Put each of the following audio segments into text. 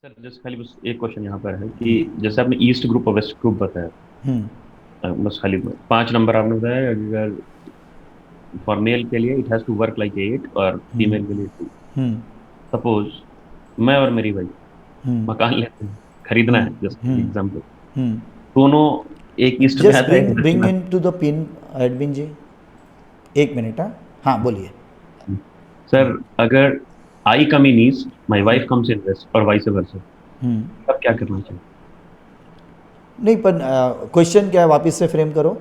Sir just खाली बस एक क्वेश्चन यहाँ पर है कि जैसे आपने ईस्ट ग्रुप और वेस्ट ग्रुप बताया। हम्म बस खाली 5 नंबर आपने बताया, अगर फॉर मेल के लिए it has to work like 8 और हम्म फीमेल के लिए 2। हम्म सपोज मैं और मेरी वाइफ हम्म मकान लेते हैं, खरीदना हम्म है, जस्ट हम्म एग्जाम्पल। हम्म दोनों एक ईस्ट में जस्ट आता है, एक ब्रिंग वेस्ट ब्रिंग में into the pin, Edwin ji. एक मिनट। हाँ हाँ, बोलिए। आता है। सर अगर I come in east, my wife comes in west और वाइस वर्सा, हम्म तब क्या करना चाहिए? नहीं, पर क्वेश्चन क्या है, वापस से फ्रेम करो।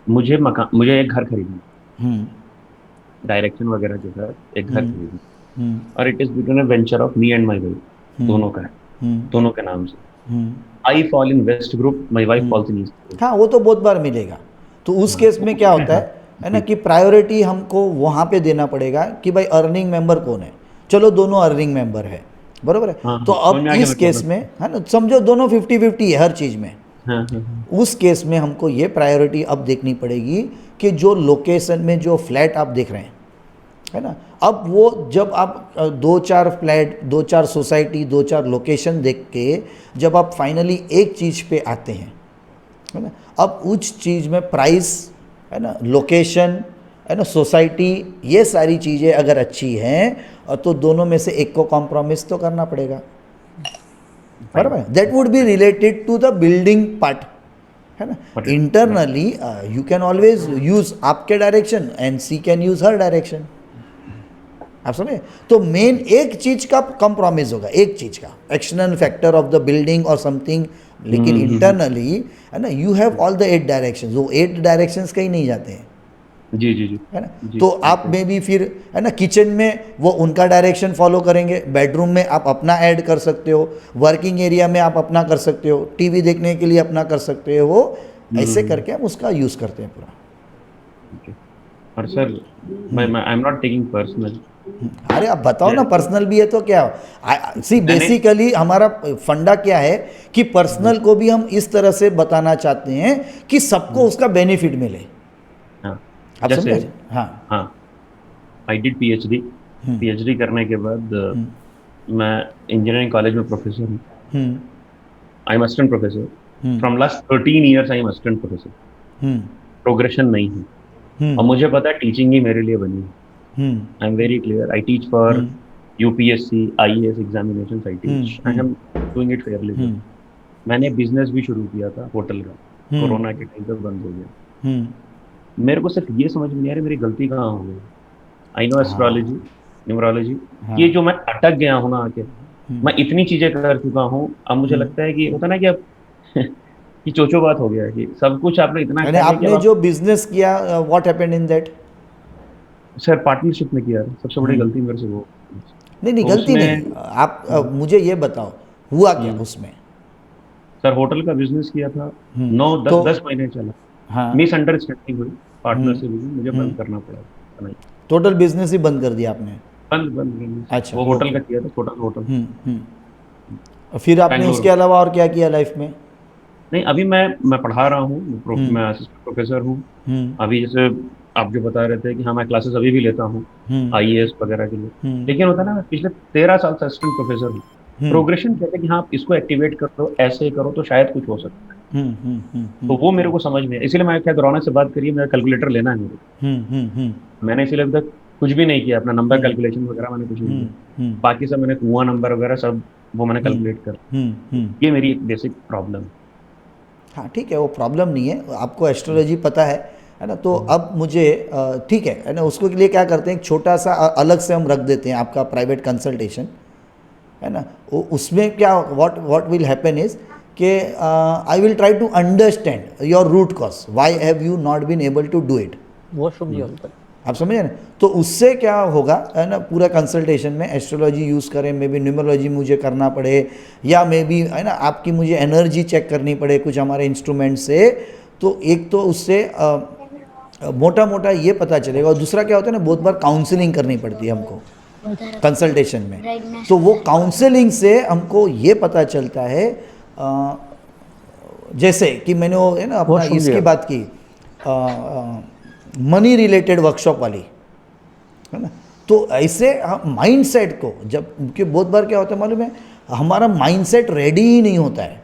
मुझे एक घर खरीदना है, हम्म डायरेक्शन वगैरह के साथ एक घर हम्म खरीदना हम्म है, और it is between a venture of me and my wife. Hmm दोनों का है, हम्म दोनों के नाम से। Hmm I fall in west group, my wife hmm falls in east group. हाँ, वो तो बहुत बार मिलेगा। तो उस हाँ, केस तो में क्या उसमें होता हाँ। है ना, जी। कि प्रायोरिटी हमको वहाँ पे देना पड़ेगा कि भाई अर्निंग मेंबर कौन है। चलो दोनों अर्निंग मेंबर है, बरोबर है। हाँ तो हाँ, समझ अब में आ गया इस मेरे को केस बस। में है ना, समझो दोनों 50-50 है हर चीज़ में। हाँ हाँ हाँ। उस केस में हमको ये प्रायोरिटी अब देखनी पड़ेगी कि जो लोकेशन में जो फ्लैट आप देख रहे हैं, है ना, अब वो जब आप दो चार फ्लैट, दो चार सोसाइटी, दो चार लोकेशन देख के जब आप फाइनली एक चीज़ पे आते हैं, है ना, अब उस चीज़ में प्राइस, है ना, लोकेशन, है ना, सोसाइटी, ये सारी चीज़ें अगर अच्छी हैं तो दोनों में से एक को कॉम्प्रोमिस तो करना पड़ेगा, फाइन। बराबर है। That would be related to the building part, है ना। But internally you can always use आपके direction and she can use her direction. आप समझे। तो मेन एक चीज का कंप्रोमाइज होगा, एक चीज का external factor of the building और समथिंग, लेकिन इंटरनली, है ना, you have all the 8 directions, वो 8 डायरेक्शंस कहीं नहीं जाते हैं, जी जी जी। है ना। जी तो आप बिल्कुल। में भी फिर, है ना, किचन में वो उनका डायरेक्शन फॉलो करेंगे, बेडरूम में आप अपना ऐड कर सकते हो, वर्किंग एरिया में आप अपना कर सकते हो, टीवी देखने के लिए अपना कर सकते हो। ऐसे हम्म। करके हम उसका यूज़ करते हैं पूरा। ओके। और सर मैं आई एम नॉट टेकिंग पर्सनल। अरे आप बताओ ना, जैसे पर्सनल भी है तो क्या। सी मैंने बेसिकली हमारा फंडा क्या है कि पर्सनल को भी हम इस तरह से बताना चाहते हैं कि सबको उसका बेनिफिट मिले। हाँ, आप जैसे समझे। हाँ। हाँ, आई डिड पीएचडी। पीएचडी करने के बाद मैं इंजीनियरिंग कॉलेज में प्रोफेसर हूँ। Hmm I am assistant professor. Hmm from last 13 years I am assistant professor. Hmm progression नहीं है। और हम्म मुझे पता है टीचिंग ही मेरे लिए बनी है। Hmm I am very clear, I teach for hmm UPSC IAS examination, I hmm teach, I hmm am doing it fairly good. Hmm मैंने बिजनेस भी शुरू किया था होटल का, हम्म कोरोना के टाइम पे बंद हो गया। हम्म मेरे को सिर्फ ये समझ में नहीं आ रही मेरी गलती कहाँ हो गई। आई नो एस्ट्रोलॉजी, हाँ न्यूमरोलॉजी, ये हाँ जो मैं अटक गया हूँ ना आके, मैं इतनी चीजें कर चुका हूँ, अब मुझे हम्म लगता है कि होता ना कि अब कि चोचो बात हो गया है कि सब कुछ आपने इतना यानी कर लिया कि अब आपने आप। जो बिजनेस किया, what happened in that. Sir partnership में किया था, सबसे बड़ी हम्म गलती मेरे से वो। नहीं नहीं, तो गलती उसमें नहीं। आप मुझे ये बताओ, हुआ क्या हम्म, उसमें। सर होटल का बिजनेस किया था। नौ तो 10 10 महीने चला। हाँ। मिसअंडरस्टैंडिंग हुई, हम्म पार्टनरशिप हुई, मुझे हम्म बंद करना पड़ा था। नहीं, टोटल बिजनेस ही बंद कर दिया आपने। बंद बंद बंद सर। अच्छा, वो होटल ओके। का किया था, छोटा सा होटल। और फिर आपने बैंगलोर उसके में। अलावा और क्या किया लाइफ में। नहीं, अभी मैं पढ़ा रहा हूँ, हम्म मैं असिस्टेंट प्रोफेसर हूँ। हम्म अभी जैसे आप जो बता रहे थे कि हाँ, मैं क्लासेस अभी भी लेता हूँ हम्म आईएएस वगैरह के लिए। हम्म लेकिन होता है ना, मैं पिछले 13 साल से असिस्टेंट प्रोफेसर हूँ। हम्म प्रोग्रेशन कहते हैं कि हाँ, आप इसको एक्टिवेट करो, ऐसे करो तो शायद कुछ हो सकता है। तो वो मेरे को समझ में आया, इसीलिए मैं क्या रौनक से बात करिए, मेरा कैलकुलेटर लेना है मेरे को। हम्म हम्म हम्म मैंने इसीलिए अभी तक कुछ भी नहीं किया, अपना नंबर हम्म कैलकुलेशन वगैरह मैंने कुछ नहीं हम्म किया। हम्म बाकी सब मैंने कुआं नंबर वगैरह सब वो मैंने हम्म कैलकुलेट कर। हम्म। ये मेरी एक बेसिक प्रॉब्लम है। हाँ ठीक है, वो प्रॉब्लम नहीं है, आपको एस्ट्रोलॉजी पता है ना। तो हम्म, अब मुझे ठीक है ना, उसको के लिए क्या करते हैं, एक छोटा सा अलग से हम रख देते हैं आपका प्राइवेट कंसल्टेशन, है ना। उसमें क्या, what what will happen is कि I will try to understand your root cause, why have you not been able to do it. Washroom ji hmm, uncle. आप समझे ना। तो उससे क्या होगा, है ना, पूरा कंसल्टेशन में एस्ट्रोलॉजी यूज़ करें, मे बी न्यूमरोलॉजी मुझे करना पड़े, या मे बी, है ना, आपकी मुझे एनर्जी चेक करनी पड़े कुछ हमारे इंस्ट्रूमेंट से। तो एक तो उससे मोटा मोटा ये पता चलेगा, और दूसरा क्या होता है ना, बहुत बार काउंसलिंग करनी पड़ती है हमको कंसल्टेशन में। तो वो काउंसलिंग से हमको ये पता चलता है, अ, जैसे कि मैंने वो, है ना, अपना वॉशरूम जी इसकी बात की, मनी रिलेटेड वर्कशॉप वाली, है ना। तो ऐसे हम माइंड सेट को जब, क्योंकि बहुत बार क्या होता है मालूम है, हमारा माइंडसेट रेडी ही नहीं होता है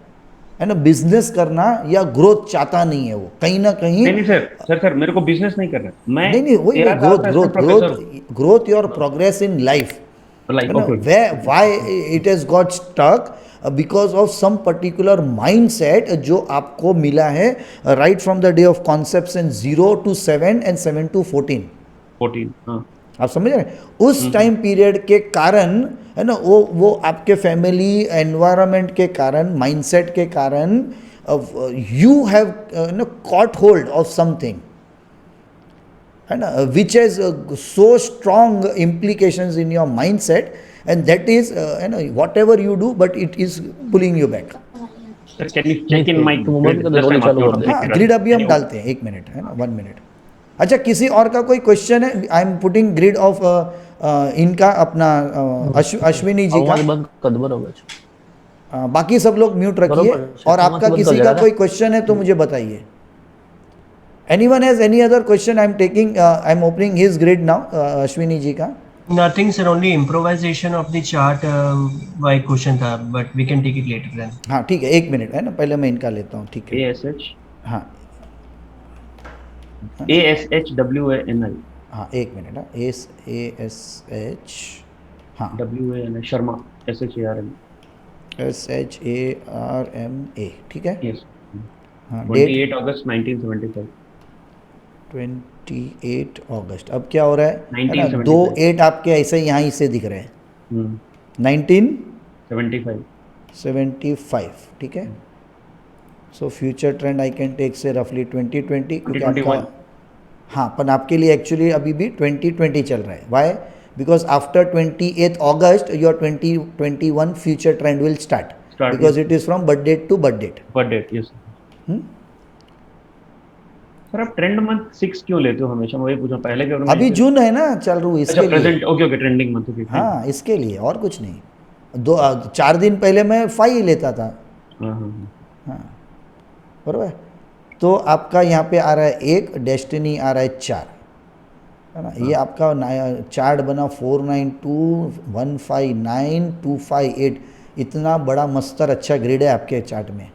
ना, बिजनेस करना या ग्रोथ चाहता नहीं है वो कहीं ना कहीं। नहीं नहीं सर मेरे को बिजनेस नहीं करना है। मैं नहीं वही 13 साल ग्रोथ का growth assistant professor growth your progress in life, हूँ। है लाइक ना, okay way why it has got stuck because of some particular mindset जो आपको मिला है right from the day of concept in 0 to 7 and 7 to 14। 14 हाँ आप समझ रहे हैं, उस टाइम पीरियड के कारण, है ना, वो आपके फैमिली एनवायरनमेंट के कारण, माइंडसेट के कारण you have caught hold of something, है ना, which has so strong implications in your mindset, and that is you know whatever you do but it is pulling you back। Sir can you check in my mobile का रोल चालू कर दे। हाँ grid अभी हम डालते हैं, 1 मिनट, है ना, 1 मिनट। अच्छा किसी और का कोई क्वेश्चन है? I am putting grid of इनका अपना अश्विनी जी का। आवाज बंद कर दो, बराबर। बाकी सब लोग म्यूट रखिए, बराबर। और आपका बंद कर किसी देगा का ना? कोई क्वेश्चन है तो मुझे बताइए। Anyone has any other question? I am taking I am opening his grid now, Ashwini ji का। Nothing, sir. Only improvisation of the chart. Why question था, but we can take it later then. हाँ ठीक है, 1 minute, है ना, पहले मैं इनका लेता हूँ, ठीक है। ASH हाँ ASHWANI हाँ 1 मिनट, हाँ ASH, हाँ WANI शर्मा SHARM SHARMA, ठीक है। यस हाँ डेट 28 अगस्त 1975 28 अगस्त। अब क्या हो रहा है ना, 1975। 2 8 आपके ऐसे यहाँ ही से दिख रहे हैं, 1975, 75 ठीक है। So future trend I can take say रफली 2020, क्योंकि 2021। आपका, हाँ पर आपके लिए एक्चुअली अभी भी 2020 चल रहा है। वाई? बिकॉज आफ्टर 28 अगस्त your 2021 future trend will start, because it is from birth date to birth date. Birth date yes sir. आप ट्रेंड मंथ 6 क्यों लेते हो हमेशा? मैं वही पूछा पहले के। अभी जून है ना, चल रू इसके लिए। Present okay trending month okay. हाँ इसके लिए, और कुछ नहीं। 4 दिन पहले मैं 5 लेता था। हाँ बराबर। तो आपका यहाँ पे आ रहा है 1, डेस्टिनी आ रहा है 4, है ना। ये आपका चार्ट बना 492159258, इतना बड़ा मस्तर अच्छा ग्रिड है आपके चार्ट में।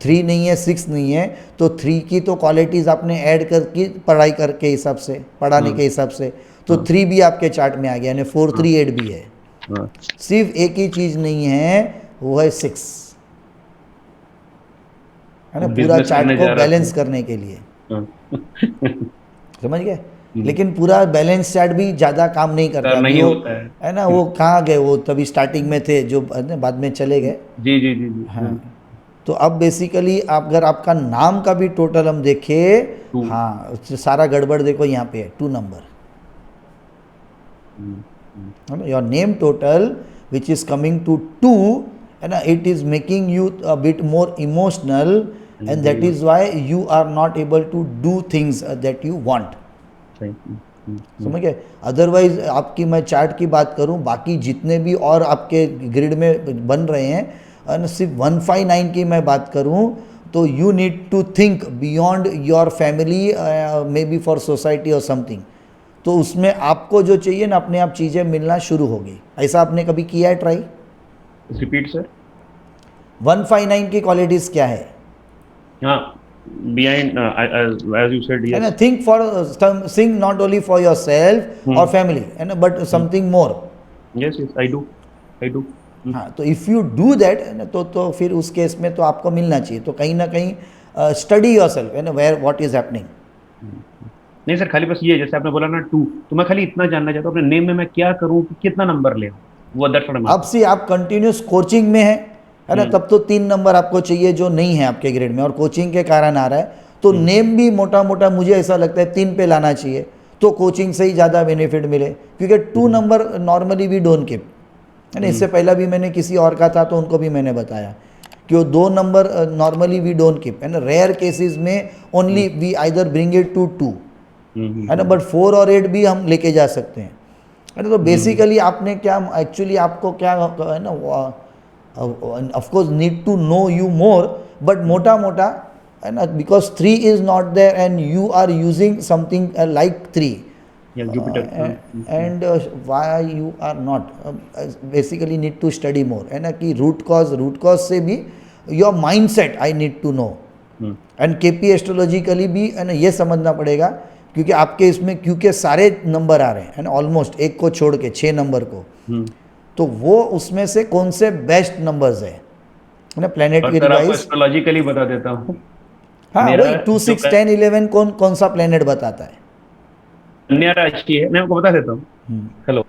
3 नहीं है, 6 नहीं है, तो 3 की तो क्वालिटीज़ आपने ऐड करके पढ़ाई करके हिसाब से, पढ़ाने के हिसाब से, तो 3 भी आपके चार्ट में आ गया, यानी 438 भी है। सिर्फ एक ही चीज़ नहीं है, वो है 6, है ना, पूरा चार्ट को बैलेंस करने के लिए। समझ गए? लेकिन पूरा बैलेंस चार्ट भी ज़्यादा काम नहीं करता, नहीं होता है ना। वो कहाँ गए? वो तभी स्टार्टिंग में थे, जो बाद में चले गए। जी जी जी जी हाँ तो अब बेसिकली आप अगर आपका नाम का भी टोटल हम देखें, हाँ सारा गड़बड़ देखो यहाँ पे है 2 number, your name total which is coming to 2, है ना, it is making you a bit more emotional, and that is why you are not able to do things that you want. समझ गए? अदरवाइज आपकी मैं chart की बात करूं, बाकी जितने भी और आपके ग्रिड में बन रहे हैं, सिर्फ 159 की मैं बात करूं, तो you need to think beyond your family, maybe for society और समथिंग। तो उसमें आपको जो चाहिए ना, अपने आप चीज़ें मिलना शुरू होगी। ऐसा आपने कभी किया है ट्राई? Repeat sir. 159 की क्वालिटीज़ क्या है? हाँ behind as you said yes. है ना, think for something not only for yourself or family, है ना, but something more. Yes yes I do हाँ तो इफ़ यू डू दैट, है ना, तो फिर उस केस में तो आपको मिलना चाहिए। तो कहीं ना कहीं स्टडी योरसेल्फ, है ना, वेयर व्हाट इज हैपनिंग। नहीं सर, खाली बस ये जैसे आपने बोला ना 2, तो मैं खाली इतना जानना चाहता हूँ अपने नेम में मैं क्या करूँ कि कितना नंबर ले वो दर्शन। अब से आप कंटिन्यूस कोचिंग में है ना, तब तो 3 नंबर आपको चाहिए जो नहीं है आपके ग्रेड में, और कोचिंग के कारण आ रहा है, तो नेम भी मोटा मोटा मुझे ऐसा लगता है 3 पे लाना चाहिए, तो कोचिंग से ही ज़्यादा बेनिफिट मिले। क्योंकि 2 number normally we don't keep, है ना। इससे पहला भी मैंने किसी और का था तो उनको भी मैंने बताया कि वो 2 number normally we don't keep, है ना। रेयर केसेस में only we either bring it to 2, है ना, बट 4 और 8 भी हम लेके जा सकते हैं, है ना। तो बेसिकली आपने क्या, एक्चुअली आपको क्या है ना, of course need to know you more, but मोटा मोटा, है ना, because 3 is not there and you are using something like 3, या Jupiter. And why you are not basically need to study more, है ना, कि रूट कॉज से भी your mindset I need to know. And KP astrologically भी, है ना, ये समझना पड़ेगा, क्योंकि आपके इसमें क्योंकि सारे नंबर आ रहे हैं, है ना, ऑलमोस्ट एक को छोड़ के 6 नंबर को, तो वो उसमें से कौन से बेस्ट नंबर्स है ना, प्लेनेटरी वाइज। एस्ट्रोलॉजिकली बता देता हूँ। हाँ वही 2, 6, 10, 11 कौन सा प्लेनेट बताता है। कन्या राशि है, मैं आपको बता देता हूँ। हेलो,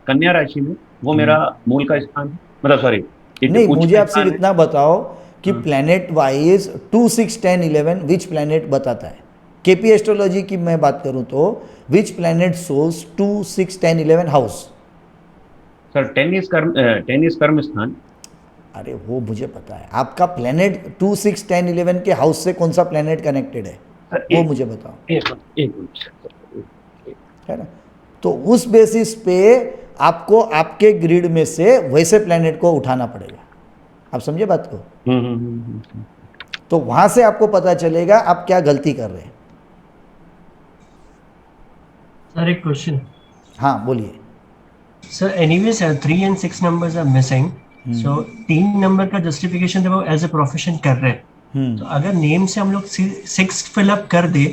कन्या राशि में वो मेरा मूल का स्थान है, मतलब सॉरी नहीं, मुझे आप सिर्फ इतना बताओ कि प्लेनेट वाइज 2, 6, 10, 11 विच प्लेनेट बताता है। केपी एस्ट्रोलॉजी की मैं बात करूं तो which planet souls 2, 6, 10, 11 house. Sir 10 is कर्म स्थान। अरे वो मुझे पता है, आपका प्लेनेट 2, 6, 10, 11 के हाउस से कौन सा प्लेनेट कनेक्टेड है वो मुझे बताओ। एक है ना, तो उस बेसिस पे आपको आपके ग्रिड में से वैसे प्लेनेट को उठाना पड़ेगा। आप समझे बात को? तो वहां से आपको पता चलेगा आप क्या गलती कर रहे हैं। सर एक क्वेश्चन। हाँ बोलिए sir. Anyways 3 and 6 numbers are missing, so 3 number का जस्टिफिकेशन जब वो एज ए प्रोफेशन कर रहे हैं, तो अगर नेम से हम लोग 6 फिलअप कर दे,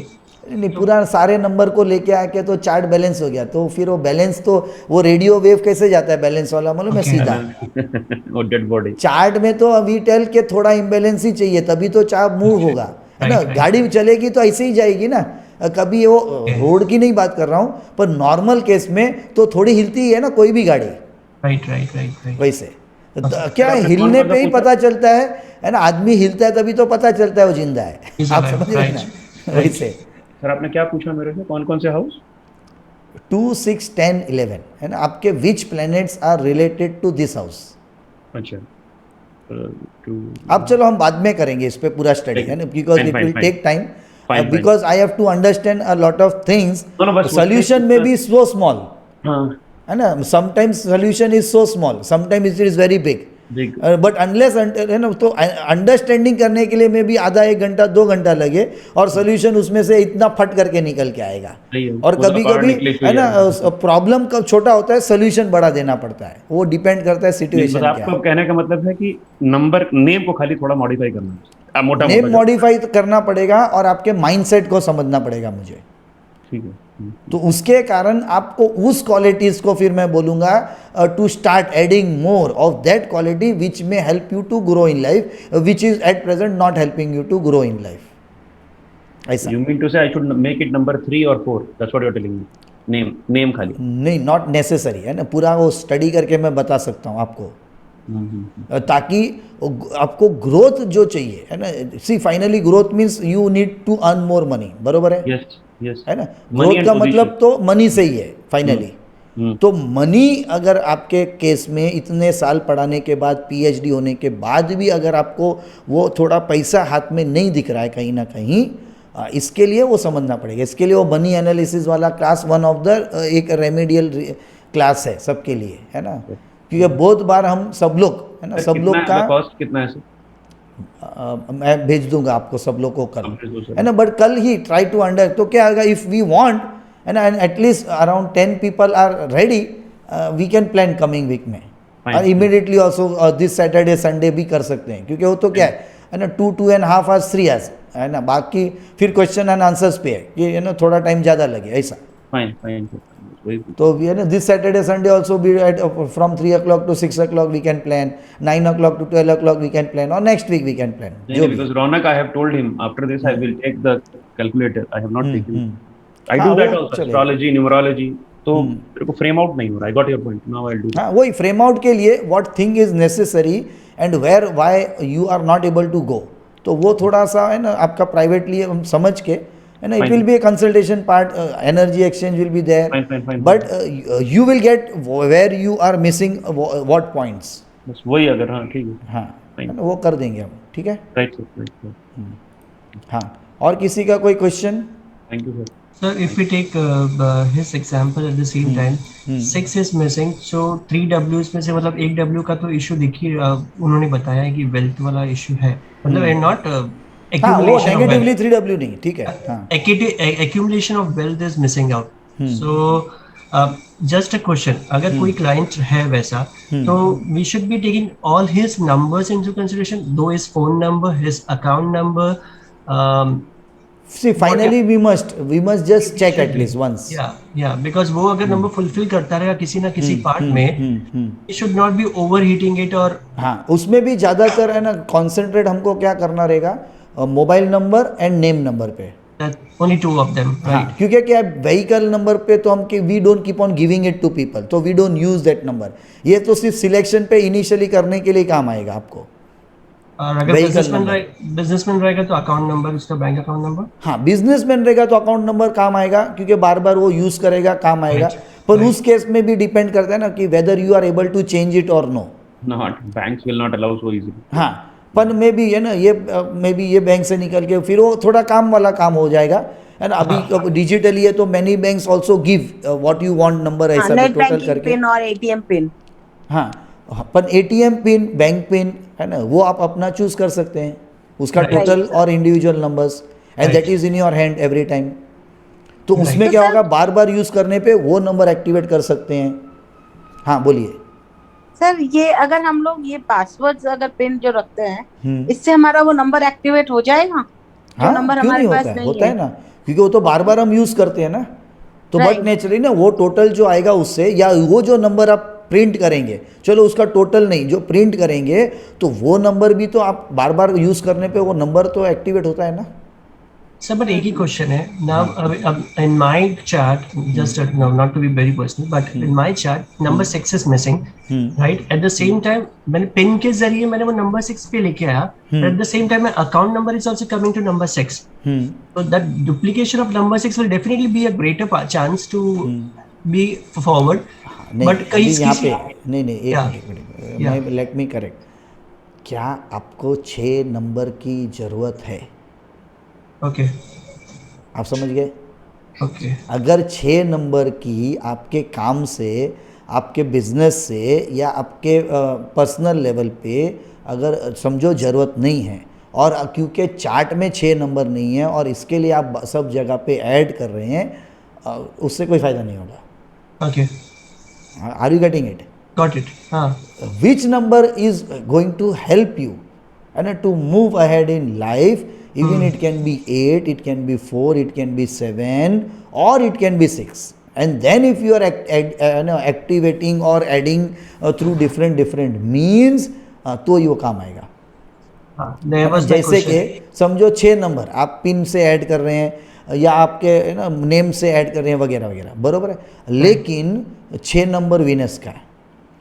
नहीं, पूरा सारे नंबर को लेके आके तो चार्ट बैलेंस हो गया, तो फिर वो बैलेंस तो वो रेडियो वेव कैसे जाता है बैलेंस वाला, मालूम है? सीधा और डेड बॉडी चार्ट में तो अभी टेल के थोड़ा इम्बेलेंस ही चाहिए, तभी तो चार्ट मूव होगा, है ना। गाड़ी चलेगी तो ऐसे ही जाएगी ना, कभी वो रोड की नहीं बात कर रहा हूँ, पर नॉर्मल केस में तो थोड़ी हिलती ही है ना कोई भी गाड़ी। राइट। वैसे क्या हिलने पे ही पता चलता है ना, आदमी हिलता है तभी तो पता चलता है वो जिंदा है। आप समझ रहे हैं ना? वैसे सर आपने क्या पूछा मेरे से, कौन कौन से हाउस? 2, 6, 10, 11 है ना, आपके which planets are related to this house. अच्छा अब चलो हम बाद में करेंगे इस पे पूरा स्टडी, है ना, because it will take time, because I have to understand a lot of things. Solution में भी सो स्मॉल, है ना, sometimes solution is so small, sometimes it is very big, but unless, है ना, तो अंडरस्टैंडिंग करने के लिए में भी आधा 1 घंटा 2 घंटा लगे और सोल्यूशन उसमें से इतना फट करके निकल के आएगा। और कभी कभी, है ना, प्रॉब्लम कब छोटा होता है सोल्यूशन बड़ा देना पड़ता है, वो डिपेंड करता है सिचुएशन। आपको कहने का मतलब है कि नंबर नेम को खाली थोड़ा मॉडिफाई करना, मोटा नेम मॉडिफाई करना पड़ेगा और आपके माइंडसेट को समझना पड़ेगा मुझे, ठीक है। तो उसके कारण आपको उस क्वालिटीज को फिर मैं बोलूंगा to start adding more of that quality which may help you to grow in life, which is at present not helping you to grow in life. ऐसा you mean to say I should make it number 3 or 4, that's what you are telling me? Name खाली नहीं, not necessary, है ना, पूरा वो study करके मैं बता सकता हूँ आपको, ताकि आपको ग्रोथ जो चाहिए, है ना, see finally growth means you need to earn more money, बरोबर है? yes. है ना, ग्रोथ का मतलब तो मनी से ही है फाइनली। तो मनी अगर आपके केस में इतने साल पढ़ाने के बाद, पीएचडी होने के बाद भी अगर आपको वो थोड़ा पैसा हाथ में नहीं दिख रहा है कहीं ना कहीं, इसके लिए वो समझना पड़ेगा। इसके लिए वो मनी एनालिसिस वाला क्लास वन ऑफ द एक रेमेडियल क्लास है सबके लिए, है ना, क्योंकि बहुत बार हम सब लोग, है ना, सब लोग का कॉस्ट कितना है? मैं भेज दूंगा आपको सब लोग को कल, है ना, बट कल ही ट्राई टू अंडर, तो क्या होगा इफ वी वांट, है ना, and at least around 10 people are ready, we can plan coming week में, और immediately also this Saturday Sunday भी कर सकते हैं, क्योंकि वो तो क्या है ना, 2.5 hours 3 hours, है ना, बाकी फिर क्वेश्चन एंड आंसर्स पे है कि, है ना, थोड़ा टाइम ज़्यादा लगे ऐसा। फाइन तो है ना, this Saturday Sunday also be at from 3 o'clock to 6 o'clock we can plan, 9 o'clock to 12 o'clock we can plan, और next week we can plan. Because Ronak, I have told him after this I will take the calculator. I have not taken. I do that also, astrology, numerology. तो मेरे को frame out नहीं हो रहा। I got your point. Now I'll do. हाँ, वही frame out के लिए what thing is necessary and where why you are not able to go, तो वो थोड़ा सा, है ना, आपका प्राइवेटली हम समझ के, है ना, it will be a consultation part, energy exchange will be there, fine. but you will get where you are missing what points, बस वही अगर, हाँ ठीक है, हाँ, है ना, वो कर देंगे हम, ठीक है। राइट। हाँ, और किसी का कोई question? Thank you sir. Sir, if we take his example at the same time, 6 is missing, so 3 Ws में से मतलब 1 W का तो इशू देखिए, उन्होंने बताया है कि वेल्थ वाला इशू है, मतलब एंड नॉट हाँ वो accumulation of negatively wealth. 3W नहीं, ठीक है, हाँ. Accumulation of wealth is missing out. So just a question, अगर कोई client है वैसा, तो we should be taking all his numbers into consideration, though his phone number, his account number. See, finally we must just check at least once. Yeah, because वो अगर number fulfil करता रहेगा किसी ना किसी पार्ट में, he should not be overheating it. और हाँ उसमें भी ज़्यादातर है ना कॉन्सेंट्रेट हमको क्या करना रहेगा, mobile number and name number पे. only two of them, हाँ, right? क्योंकि क्या व्हीकल नंबर पे तो हम we don't keep on giving it to people, तो we don't use that number. ये तो सिर्फ सिलेक्शन पे इनिशियली करने के लिए काम आएगा आपको. और अगर बिजनेसमैन रहेगा तो अकाउंट नंबर, उसका बैंक अकाउंट नंबर. हाँ बिजनेसमैन रहेगा तो अकाउंट नंबर काम आएगा, क्योंकि बार बार वो यूज करेगा, काम आएगा. पर उस केस में भी डिपेंड करता है ना कि whether you are able to change it और no. Not banks will not allow so easily. हाँ पर मे बी है ना ये बैंक से निकल के फिर वो थोड़ा काम वाला काम हो जाएगा है ना. अभी डिजिटली है तो many banks also give what you want number, ऐसा भी टोटल करके पिन और एटीएम पिन. हाँ पर एटीएम पिन, बैंक पिन है ना, वो आप अपना चूज कर सकते हैं, उसका टोटल और individual numbers, and that is in your hand every time. तो उसमें क्या होगा, बार बार यूज करने पे वो नंबर एक्टिवेट कर सकते हैं. हाँ बोलिए सर, ये अगर हम लोग ये पासवर्ड्स अगर पिन जो रखते हैं, इससे हमारा वो नंबर एक्टिवेट हो जाएगा? हाँ नंबर क्यों हमारे नहीं पास होता है, नहीं होता है ना, क्योंकि वो तो बार बार हम यूज करते हैं ना. तो बट नेचुरली ना वो टोटल जो आएगा उससे, या वो जो नंबर आप प्रिंट करेंगे, चलो उसका टोटल नहीं, जो प्रिंट करेंगे तो वो नंबर भी तो आप बार बार यूज करने पे वो नंबर तो एक्टिवेट होता है ना. सर बट एक ही क्वेश्चन है ना. अब in my chart, just not to be very personal, but in my chart number 6 is missing, right? At the same time मैंने पिन के जरिए मैंने वो नंबर 6 पे लेके आया, at the same time account number is also coming to number 6. So that duplication of number 6 will definitely be a greater chance to be forward. नहीं अभी यहाँ पे नहीं एक मिनट, लेट मी करेक्ट. क्या आपको 6 नंबर की ज़रूरत है? ओके, आप समझ गए? ओके. अगर 6 नंबर की आपके काम से, आपके बिजनेस से, या आपके पर्सनल लेवल पे अगर समझो ज़रूरत नहीं है, और क्योंकि चार्ट में 6 नंबर नहीं है और इसके लिए आप सब जगह पे ऐड कर रहे हैं, उससे कोई फ़ायदा नहीं होगा. Okay, are you getting it? Got it. हाँ. Which number is going to help you and to move ahead in life? Even it can be 8, it can be 4, it can be 7, or it can be 6. And then if you are activating or adding through different means, तो ये वो काम आएगा. जैसे कि समझो 6 number आप pin से ऐड कर रहे हैं या आपके ना नेम से ऐड कर रहे हैं वगैरह वगैरह, बरोबर है. लेकिन 6 नंबर वीनस का है,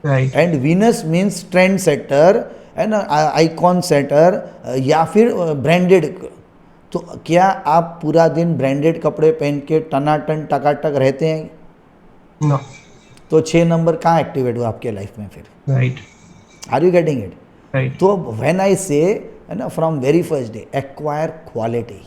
right? And Venus means trend setter है ना, आइकॉन सेटर, या फिर ब्रांडेड. तो क्या आप पूरा दिन ब्रांडेड कपड़े पहन के टनाटन टकाटक रहते हैं? नो. तो 6 नंबर कहाँ एक्टिवेट हुआ आपके लाइफ में फिर? Right, are you getting it? Right. तो व्हेन आई से है ना from very first day acquire quality,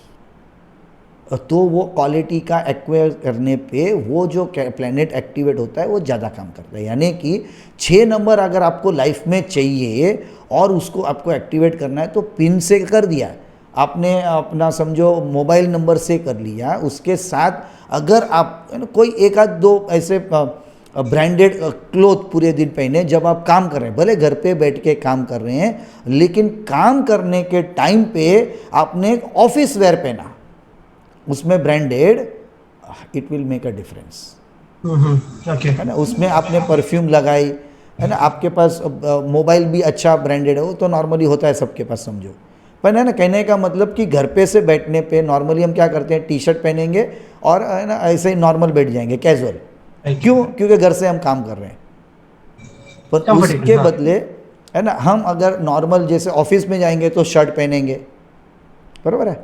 तो वो क्वालिटी का एक्वायर करने पे वो जो प्लैनेट एक्टिवेट होता है वो ज़्यादा काम करता है. यानी कि 6 नंबर अगर आपको लाइफ में चाहिए और उसको आपको एक्टिवेट करना है, तो पिन से कर दिया आपने, अपना समझो मोबाइल नंबर से कर लिया. उसके साथ अगर आप कोई एक आध दो ऐसे ब्रांडेड क्लोथ पूरे दिन पहने जब आप काम कर रहे हैं, भले घर पे बैठ के काम कर रहे हैं, लेकिन काम करने के टाइम पे आपने ऑफिस वेयर पहना, उसमें branded, it will make a difference. Okay, है ना. उसमें आपने परफ्यूम लगाई है ना, आपके पास मोबाइल भी अच्छा ब्रांडेड है, वो तो नॉर्मली होता है सबके पास समझो. पर है ना, कहने का मतलब कि घर पे से बैठने पे नॉर्मली हम क्या करते हैं, टी शर्ट पहनेंगे और है ना ऐसे ही नॉर्मल बैठ जाएंगे कैजुअल. क्यों? क्योंकि घर से हम काम कर रहे हैं. पर उसके बदले है ना, हम अगर नॉर्मल जैसे ऑफिस में जाएंगे तो शर्ट पहनेंगे, बराबर है.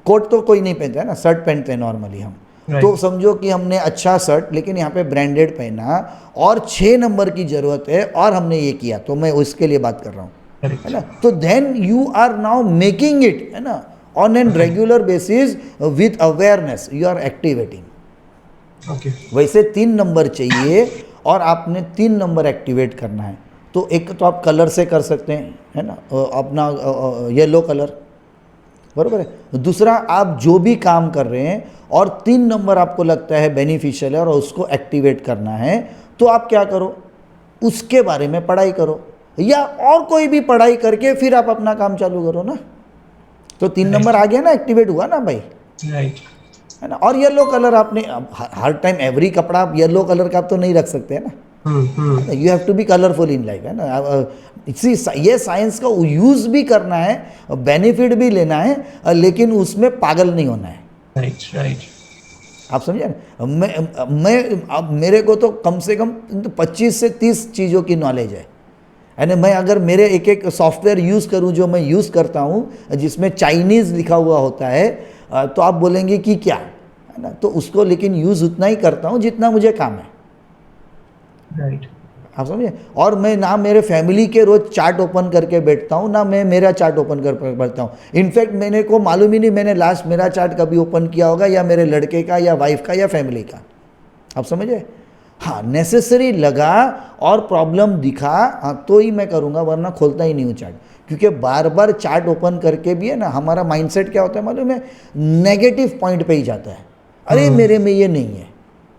कोट तो कोई नहीं पहनता है ना, शर्ट पहनते हैं नॉर्मली हम. तो समझो कि हमने अच्छा शर्ट लेकिन यहाँ पे ब्रांडेड पहना और 6 नंबर की ज़रूरत है और हमने ये किया, तो मैं उसके लिए बात कर रहा हूँ, है ना. तो then you are now making it है ना on an regular basis with awareness, you are activating. Okay. वैसे 3 नंबर चाहिए और आपने 3 नंबर एक्टिवेट करना है. तो एक तो आप कलर से कर सकते हैं है ना, अपना येलो कलर बरोबर है। दूसरा, आप जो भी काम कर रहे हैं और 3 नंबर आपको लगता है बेनिफिशियल है और उसको एक्टिवेट करना है, तो आप क्या करो, उसके बारे में पढ़ाई करो, या और कोई भी पढ़ाई करके फिर आप अपना काम चालू करो ना। तो 3 नंबर आ गया ना, एक्टिवेट हुआ ना भाई, राइट। है ना। और येलो कलर आपने हर टाइम एवरी कपड़ा आप येलो कलर का आप तो नहीं रख सकते है ना, you have to be colourful in life, है ना। इसी ये साइंस का यूज भी करना है, बेनिफिट भी लेना है, लेकिन उसमें पागल नहीं होना है। Right right. आप समझे ना। मैं अब मेरे को तो कम से कम 25 से 30 चीज़ों की नॉलेज है, यानी मैं अगर मेरे एक सॉफ्टवेयर यूज़ करूं जो मैं यूज़ करता हूं जिसमें चाइनीज़ लिखा हुआ होता है, तो आप बोलेंगे कि क्या, है ना। तो उसको लेकिन यूज़ उतना ही करता हूं जितना मुझे काम है, राइट। आप समझे। और मैं ना मेरे फैमिली के रोज चार्ट ओपन करके बैठता हूँ, ना मैं मेरा चार्ट ओपन कर बैठता हूँ। इनफैक्ट मैंने को मालूम ही नहीं मैंने लास्ट मेरा चार्ट कभी ओपन किया होगा, या मेरे लड़के का या वाइफ का या फैमिली का, आप समझे। हाँ, नेसेसरी लगा और प्रॉब्लम दिखा, हाँ तो ही मैं करूँगा, वरना खोलता ही नहीं हूँ चार्ट। क्योंकि बार बार चार्ट ओपन करके भी है ना, हमारा माइंडसेट क्या होता है मालूम है, नेगेटिव पॉइंट पे ही जाता है। अरे मेरे में ये नहीं है,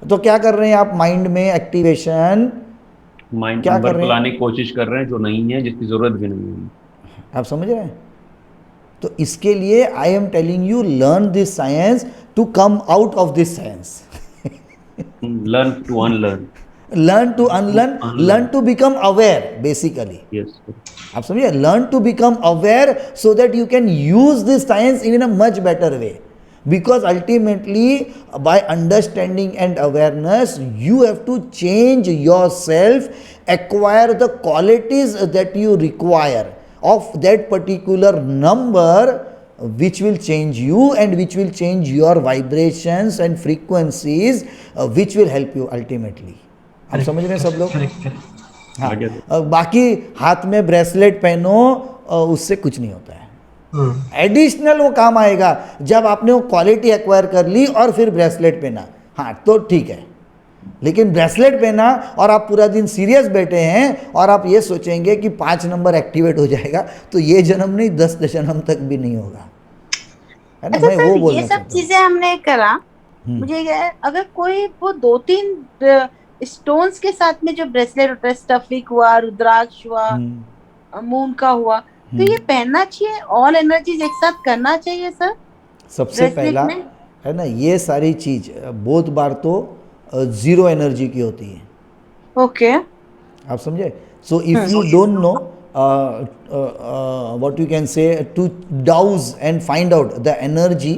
तो क्या कर रहे हैं आप, माइंड में एक्टिवेशन, माइंड क्या नंबर कर रहे को हैं, लाने की कोशिश कर रहे हैं जो नहीं है, जिसकी जरूरत भी नहीं है। आप समझ रहे हैं। तो इसके लिए I am telling you, learn this science to come out of this science, learn to unlearn, learn to unlearn, learn to become aware basically. Yes, आप समझिए, learn to become aware so that you can use this science in a much better way, because ultimately by understanding and awareness you have to change yourself, acquire the qualities that you require of that particular number, which will change you and which will change your vibrations and frequencies, which will help you ultimately. आप समझ रहे हैं सब लोग। हाँ, बाकी हाथ में ब्रेसलेट पहनो, उससे कुछ नहीं होता है। एडिशनल वो काम आएगा जब आपने वो क्वालिटी एक्वायर कर ली और फिर ब्रेसलेट पहना, हाँ तो ठीक है। लेकिन ब्रेसलेट पहना और आप पूरा दिन सीरियस बैठे हैं और आप ये सोचेंगे कि 5 नंबर एक्टिवेट हो जाएगा, तो ये जन्म नहीं 10 जन्म तक भी नहीं होगा, है ना। अच्छा मैं सर, वो बोलना ये सब चाहता हूँ। चीजें हमने करा, मुझे क्या है, अगर कोई वो 2-3 स्टोन्स के साथ में जो ब्रेसलेट होता है, स्टफिक हुआ, रुद्राक्ष हुआ, मून का हुआ, तो ये पहनना चाहिए, ऑल एनर्जीज एक साथ करना चाहिए सर। सबसे पहला है ना, ये सारी चीज बहुत बार तो 0 एनर्जी की होती है। ओके, आप समझे। So if you don't know what you can say, to dowse and find out the energy,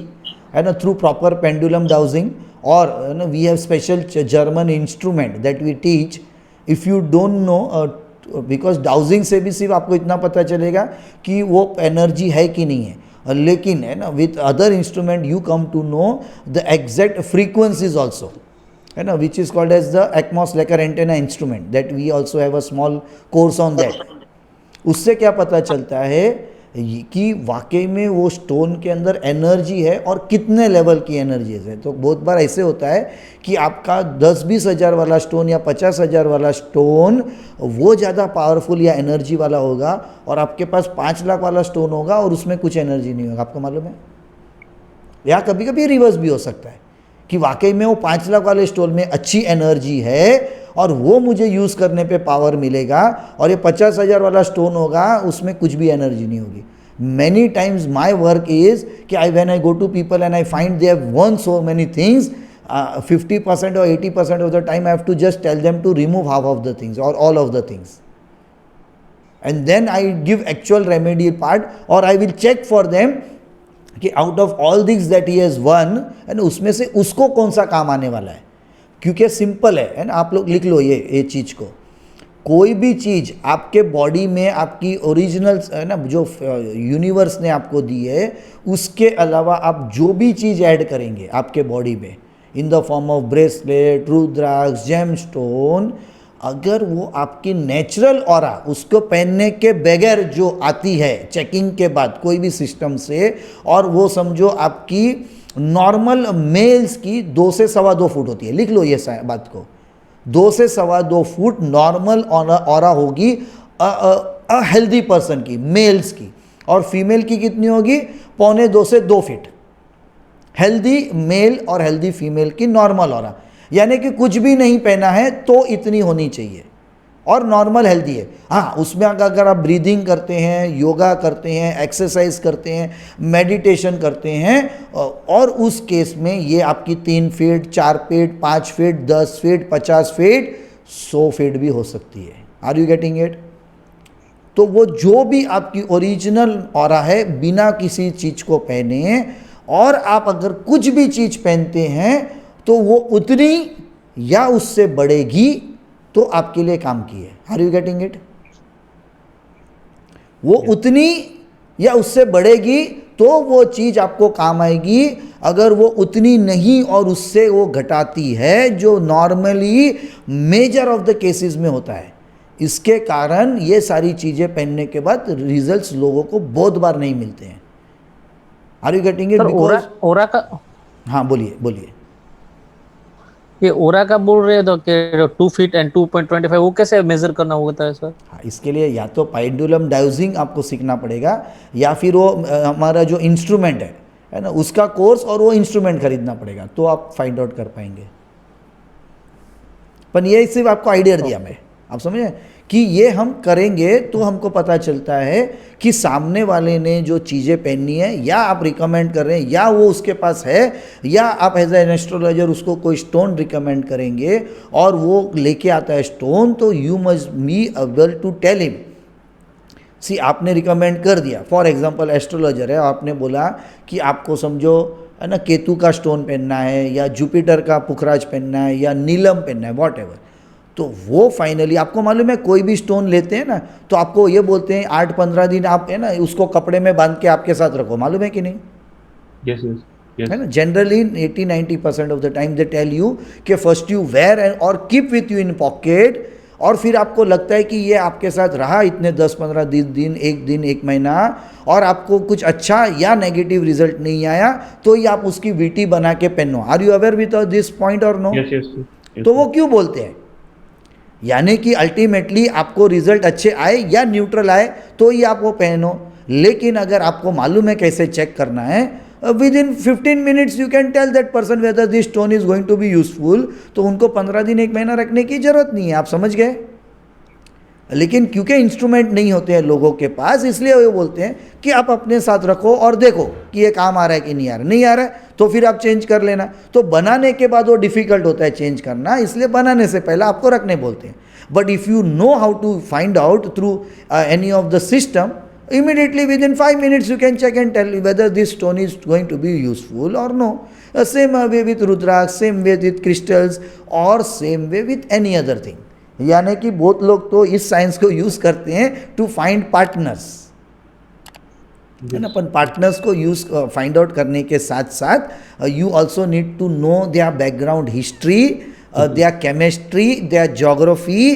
and through proper pendulum dowsing, or we have special German instrument that we teach. If you don't know, because dowsing से भी सिर्फ आपको इतना पता चलेगा कि वो energy है कि नहीं है, लेकिन है ना with other instrument you come to know the exact frequencies also, है ना, which is called as the एक्मॉस Lecher antenna instrument, that we also have a small course on that. उससे क्या पता चलता है कि वाकई में वो स्टोन के अंदर एनर्जी है और कितने लेवल की एनर्जीज है। तो बहुत बार ऐसे होता है कि आपका 10-20 हज़ार वाला स्टोन या 50 हज़ार वाला स्टोन वो ज़्यादा पावरफुल या एनर्जी वाला होगा, और आपके पास 5 लाख वाला स्टोन होगा और उसमें कुछ एनर्जी नहीं होगा, आपको मालूम है। या कभी कभी रिवर्स भी हो सकता है कि वाकई में वो 5 लाख वाले स्टोन में अच्छी एनर्जी है और वो मुझे यूज़ करने पे पावर मिलेगा, और ये 50 हज़ार वाला स्टोन होगा उसमें कुछ भी एनर्जी नहीं होगी। Many times my work is कि when I go to people and I find they have won so many things, 50% or 80% of the time I have to just tell them to remove half of the things or all of the things, and then I give actual remedial part, or I will check for them कि out of all things that he has one, and उसमें से उसको कौन सा काम आने वाला है। क्योंकि सिंपल है ना, आप लोग लिख लो ये चीज़ को, कोई भी चीज़ आपके बॉडी में आपकी ओरिजिनल है ना जो यूनिवर्स ने आपको दी है, उसके अलावा आप जो भी चीज़ ऐड करेंगे आपके बॉडी में in the form of bracelet, rudraksha, gemstone, अगर वो आपकी नेचुरल ऑरा उसको पहनने के बगैर जो आती है चेकिंग के बाद कोई भी सिस्टम से, और वो समझो आपकी नॉर्मल मेल्स की 2 से 2.25 फुट होती है, लिख लो ये बात को, 2 से 2.25 फुट नॉर्मल ऑरा होगी हेल्दी पर्सन की, मेल्स की, और फीमेल की कितनी होगी 2.25 से 2 फीट, हेल्दी मेल और हेल्दी फीमेल की नॉर्मल ऑरा, यानी कि कुछ भी नहीं पहना है तो इतनी होनी चाहिए और नॉर्मल हेल्दी है। हाँ, उसमें अगर आप ब्रीदिंग करते हैं, योगा करते हैं, एक्सरसाइज करते हैं, मेडिटेशन करते हैं, और उस केस में ये आपकी 3 feet, 4 feet, 5 feet, 10 feet, 50 feet, 100 feet भी हो सकती है। Are you getting it? तो वो जो भी आपकी ओरिजिनल ऑरा है बिना किसी चीज़ को पहने, और आप अगर कुछ भी चीज़ पहनते हैं तो वो उतनी या उससे बढ़ेगी तो आपके लिए काम की है। Are you getting it? वो उतनी या उससे बढ़ेगी तो वो चीज़ आपको काम आएगी। अगर वो उतनी नहीं और उससे वो घटाती है, जो normally measure of the cases में होता है, इसके कारण ये सारी चीज़ें पहनने के बाद रिजल्ट्स लोगों को बहुत बार नहीं मिलते हैं। Are you getting it? Because aura का, हाँ बोलिए बोलिए। ये ओरा का बोल रहे हो कि 2 फीट एंड 2.25, वो कैसे मेजर करना होता है सर? हाँ, इसके लिए या तो पेंडुलम डाउजिंग आपको सीखना पड़ेगा, या फिर वो हमारा जो इंस्ट्रूमेंट है ना, उसका कोर्स और वो इंस्ट्रूमेंट खरीदना पड़ेगा, तो आप फाइंड आउट कर पाएंगे। पर ये सिर्फ आपको आइडिया दिया मैं, आप समझे कि ये हम करेंगे तो हमको पता चलता है कि सामने वाले ने जो चीज़ें पहनी है, या आप रिकमेंड कर रहे हैं, या वो उसके पास है, या आप एज एन एस्ट्रोलॉजर उसको कोई स्टोन रिकमेंड करेंगे और वो लेके आता है स्टोन, तो you must be able to tell him. See, आपने रिकमेंड कर दिया, फॉर एग्जांपल एस्ट्रोलॉजर है, आपने बोला कि आपको समझो है ना केतु का स्टोन पहनना है, या जुपिटर का पुखराज पहनना है, या नीलम पहनना है, वॉट एवर, तो वो फाइनली आपको मालूम है कोई भी स्टोन लेते हैं ना तो आपको ये बोलते हैं 8-15 दिन आप है ना उसको कपड़े में बांध के आपके साथ रखो, मालूम है कि नहीं? Yes, yes, yes. है ना, generally 80-90% of the time they tell you कि फर्स्ट यू वेयर एंड और keep with you in pocket, और फिर आपको लगता है कि ये आपके साथ रहा इतने 10-15 दिन, एक महीना, और आपको कुछ अच्छा या नेगेटिव रिजल्ट नहीं आया, तो ये आप उसकी वीटी बना के पहनो। Are you aware with this point और नो? Yes, yes, yes. तो वो क्यों बोलते हैं? यानी कि अल्टीमेटली आपको रिजल्ट अच्छे आए या न्यूट्रल आए तो ही आप वो पहनो, लेकिन अगर आपको मालूम है कैसे चेक करना है, within 15 minutes you can tell that person whether this stone is going to be useful, तो उनको 15 दिन, 1 महीना रखने की जरूरत नहीं है। आप समझ गए? लेकिन क्योंकि इंस्ट्रूमेंट नहीं होते हैं लोगों के पास, इसलिए वो बोलते हैं कि आप अपने साथ रखो और देखो कि ये काम आ रहा है कि नहीं आ रहा। नहीं आ रहा है तो फिर आप चेंज कर लेना। तो बनाने के बाद वो डिफ़िकल्ट होता है चेंज करना, इसलिए बनाने से पहले आपको रखने बोलते हैं। But if you know how to find out through any of the system, immediately within 5 minutes you can check and tell whether this stone is going to be useful or no. Same way with Rudraksh, same way with crystals, or same way with any other thing. यानी कि बहुत लोग तो इस science को use करते हैं to find partners, है ना। अपन पार्टनर्स को यूज़ फाइंड आउट करने के साथ साथ you also need to know their background history, their chemistry, their geography,